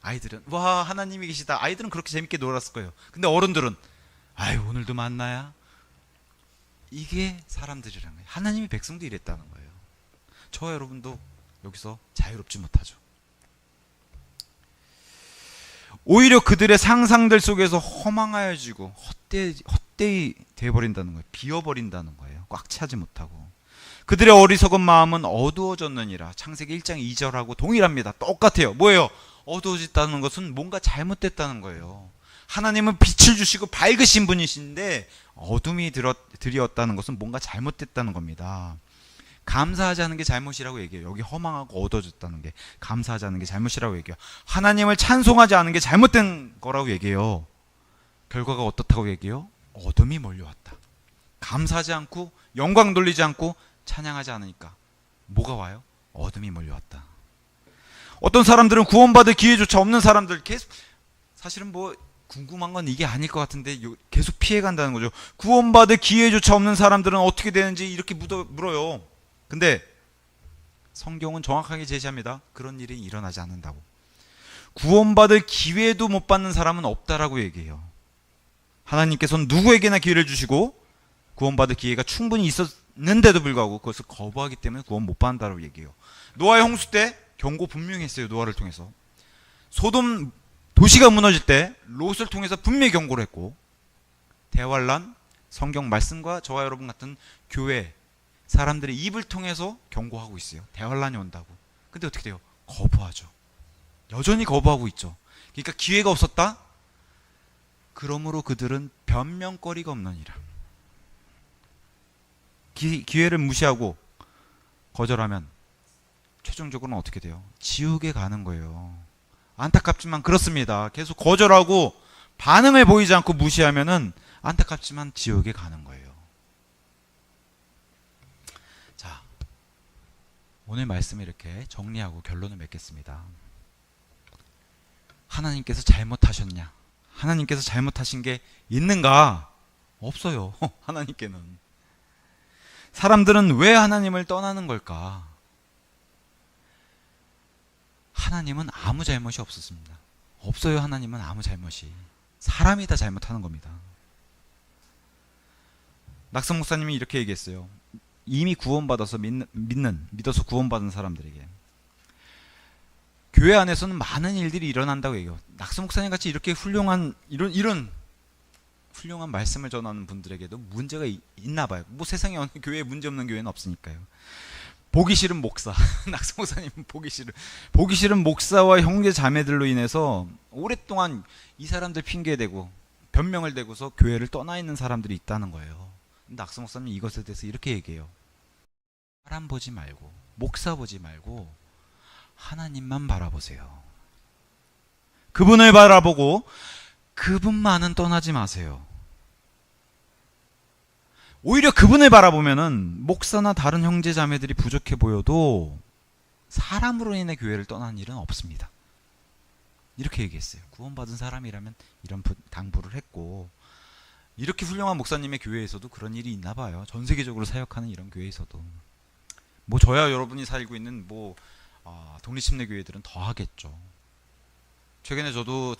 [SPEAKER 1] 아이들은 와 하나님이 계시다. 아이들은 그렇게 재밌게 놀았을 거예요. 근데 어른들은 아유 오늘도 만나야? 이게 사람들이라는 거예요. 하나님이 백성도 이랬다는 거예요. 저와 여러분도 여기서 자유롭지 못하죠. 오히려 그들의 상상들 속에서 허망하여지고 헛되이 되어버린다는 거예요. 비어버린다는 거예요. 꽉 차지 못하고. 그들의 어리석은 마음은 어두워졌느니라. 창세기 1장 2절하고 동일합니다. 똑같아요. 뭐예요? 어두워졌다는 것은 뭔가 잘못됐다는 거예요. 하나님은 빛을 주시고 밝으신 분이신데 어둠이 들이었다는 것은 뭔가 잘못됐다는 겁니다. 감사하지 않은 게 잘못이라고 얘기해요. 여기 허망하고 어두워졌다는 게 감사하지 않은 게 잘못이라고 얘기해요. 하나님을 찬송하지 않은 게 잘못된 거라고 얘기해요. 결과가 어떻다고 얘기해요? 어둠이 몰려왔다. 감사하지 않고 영광 돌리지 않고 찬양하지 않으니까 뭐가 와요? 어둠이 몰려왔다. 어떤 사람들은 구원받을 기회조차 없는 사람들 계속 사실은 궁금한 건 이게 아닐 것 같은데 계속 피해간다는 거죠. 구원받을 기회조차 없는 사람들은 어떻게 되는지 이렇게 물어요. 근데 성경은 정확하게 제시합니다. 그런 일이 일어나지 않는다고. 구원받을 기회도 못 받는 사람은 없다라고 얘기해요. 하나님께서는 누구에게나 기회를 주시고 구원받을 기회가 충분히 있었는데도 불구하고 그것을 거부하기 때문에 구원 못 받는다고 얘기해요. 노아의 홍수 때 경고 분명히 했어요. 노아를 통해서. 소돔 도시가 무너질 때 롯을 통해서 분명히 경고를 했고, 대환란 성경 말씀과 저와 여러분 같은 교회 사람들의 입을 통해서 경고하고 있어요. 대환란이 온다고. 근데 어떻게 돼요? 거부하죠. 여전히 거부하고 있죠. 그러니까 기회가 없었다? 그러므로 그들은 변명거리가 없느니라. 기회를 무시하고 거절하면 최종적으로는 어떻게 돼요? 지옥에 가는 거예요. 안타깝지만 그렇습니다. 계속 거절하고 반응을 보이지 않고 무시하면은 안타깝지만 지옥에 가는 거예요. 자, 오늘 말씀을 이렇게 정리하고 결론을 맺겠습니다. 하나님께서 잘못하셨냐? 하나님께서 잘못하신 게 있는가? 없어요. 하나님께는. 사람들은 왜 하나님을 떠나는 걸까? 하나님은 아무 잘못이 없었습니다. 없어요. 하나님은 아무 잘못이. 사람이 다 잘못하는 겁니다. 낙선 목사님이 이렇게 얘기했어요. 이미 구원받아서 믿어서 구원받은 사람들에게 교회 안에서는 많은 일들이 일어난다고 얘기해요. 낙선 목사님 같이 이렇게 훌륭한 이런 훌륭한 말씀을 전하는 분들에게도 문제가 있나 봐요. 뭐 세상에 어느 교회에 문제 없는 교회는 없으니까요. 보기 싫은 목사, 낙선 목사님은 보기 싫은 목사와 형제 자매들로 인해서 오랫동안 이 사람들 핑계대고 변명을 대고서 교회를 떠나 있는 사람들이 있다는 거예요. 낙선 목사님 이것에 대해서 이렇게 얘기해요. 사람 보지 말고 목사 보지 말고 하나님만 바라보세요. 그분을 바라보고 그분만은 떠나지 마세요. 오히려 그분을 바라보면은 목사나 다른 형제 자매들이 부족해 보여도 사람으로 인해 교회를 떠나는 일은 없습니다. 이렇게 얘기했어요. 구원받은 사람이라면 이런 당부를 했고, 이렇게 훌륭한 목사님의 교회에서도 그런 일이 있나 봐요. 전 세계적으로 사역하는 이런 교회에서도. 뭐 저야 여러분이 살고 있는 독립심내 교회들은 더 하겠죠. 최근에 저도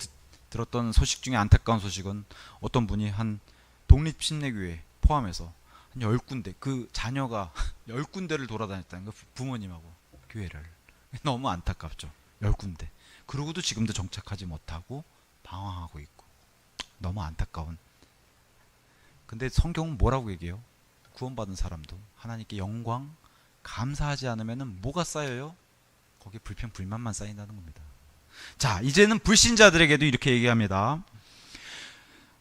[SPEAKER 1] 들었던 소식 중에 안타까운 소식은 어떤 분이 한 독립심내 교회 포함해서 한 10군데, 그 자녀가 10군데를 돌아다녔다는 거, 부모님하고 교회를. 너무 안타깝죠. 10군데. 그러고도 지금도 정착하지 못하고 방황하고 있고. 너무 안타까운. 근데 성경은 뭐라고 얘기해요? 구원받은 사람도 하나님께 영광, 감사하지 않으면 뭐가 쌓여요? 거기에 불평, 불만만 쌓인다는 겁니다. 자, 이제는 불신자들에게도 이렇게 얘기합니다.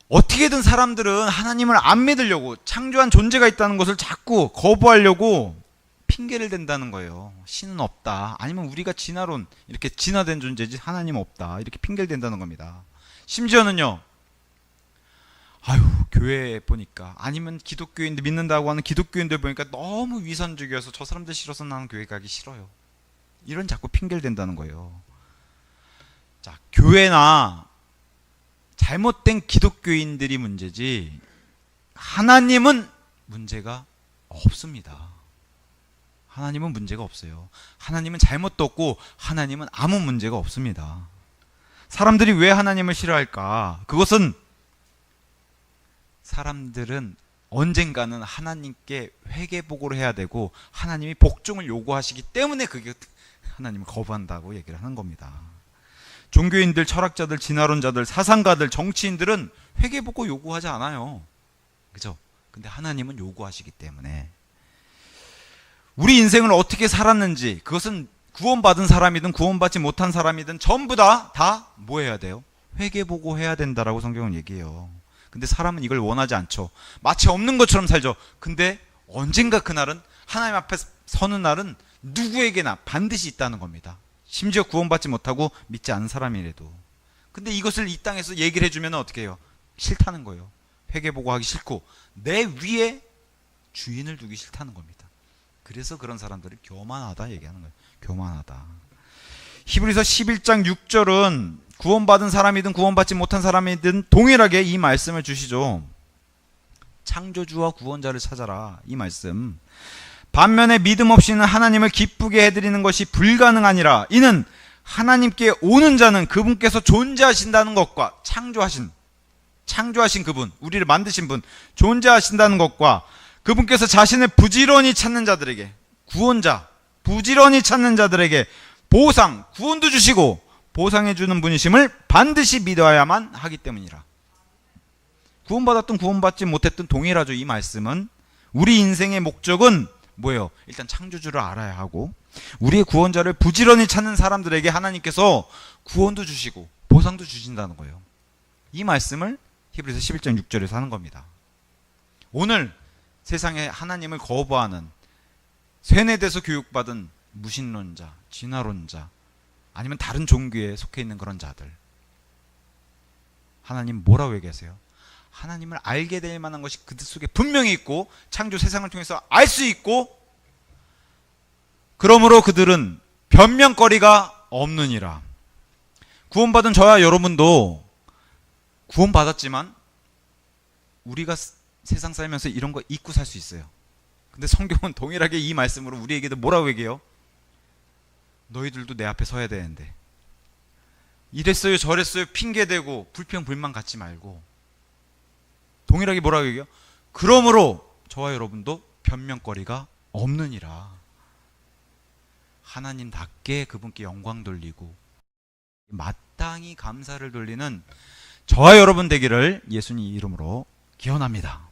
[SPEAKER 1] 어떻게든 사람들은 하나님을 안 믿으려고, 창조한 존재가 있다는 것을 자꾸 거부하려고 핑계를 댄다는 거예요. 신은 없다. 아니면 우리가 진화론, 이렇게 진화된 존재지 하나님 없다. 이렇게 핑계를 댄다는 겁니다. 심지어는요, 교회에 보니까, 아니면 기독교인들 믿는다고 하는 기독교인들 보니까 너무 위선적이어서 저 사람들 싫어서 나는 교회 가기 싫어요. 이런 자꾸 핑계를 댄다는 거예요. 자, 교회나 잘못된 기독교인들이 문제지 하나님은 문제가 없습니다. 하나님은 문제가 없어요. 하나님은 잘못도 없고 하나님은 아무 문제가 없습니다. 사람들이 왜 하나님을 싫어할까? 그것은 사람들은 언젠가는 하나님께 회개복을 해야 되고 하나님이 복종을 요구하시기 때문에 그게 하나님을 거부한다고 얘기를 하는 겁니다. 종교인들, 철학자들, 진화론자들, 사상가들, 정치인들은 회개복을 요구하지 않아요. 그죠? 근데 하나님은 요구하시기 때문에 우리 인생을 어떻게 살았는지, 그것은 구원받은 사람이든 구원받지 못한 사람이든 전부 다 뭐 해야 돼요? 회개보고 해야 된다라고 성경은 얘기해요. 근데 사람은 이걸 원하지 않죠. 마치 없는 것처럼 살죠. 근데 언젠가 그날은, 하나님 앞에 서는 날은 누구에게나 반드시 있다는 겁니다. 심지어 구원받지 못하고 믿지 않은 사람이라도. 근데 이것을 이 땅에서 얘기를 해주면 어떻게 해요? 싫다는 거예요. 회개보고 하기 싫고 내 위에 주인을 두기 싫다는 겁니다. 그래서 그런 사람들을 교만하다 얘기하는 거예요. 교만하다. 히브리서 11장 6절은 구원받은 사람이든 구원받지 못한 사람이든 동일하게 이 말씀을 주시죠. 창조주와 구원자를 찾아라, 이 말씀. 반면에 믿음 없이는 하나님을 기쁘게 해드리는 것이 불가능하니라. 이는 하나님께 오는 자는 그분께서 존재하신다는 것과, 창조하신 그분, 우리를 만드신 분, 존재하신다는 것과 그분께서 자신을 부지런히 찾는 자들에게, 구원자, 부지런히 찾는 자들에게 보상, 구원도 주시고 보상해주는 분이심을 반드시 믿어야만 하기 때문이라. 구원받았든 구원받지 못했든 동일하죠. 이 말씀은. 우리 인생의 목적은 뭐예요? 일단 창조주를 알아야 하고, 우리의 구원자를 부지런히 찾는 사람들에게 하나님께서 구원도 주시고 보상도 주신다는 거예요. 이 말씀을 히브리서 11장 6절에서 하는 겁니다. 오늘 세상에 하나님을 거부하는, 세뇌돼서 교육받은 무신론자, 진화론자, 아니면 다른 종교에 속해 있는 그런 자들, 하나님 뭐라고 얘기하세요? 하나님을 알게 될 만한 것이 그들 속에 분명히 있고 창조 세상을 통해서 알 수 있고 그러므로 그들은 변명거리가 없느니라. 구원받은 저와 여러분도 구원받았지만 우리가 세상 살면서 이런 거 잊고 살 수 있어요. 근데 성경은 동일하게 이 말씀으로 우리에게도 뭐라고 얘기해요? 너희들도 내 앞에 서야 되는데 이랬어요 저랬어요 핑계대고 불평불만 갖지 말고 동일하게 뭐라고 얘기해요? 그러므로 저와 여러분도 변명거리가 없느니라. 하나님답게 그분께 영광 돌리고 마땅히 감사를 돌리는 저와 여러분 되기를 예수님 이름으로 기원합니다.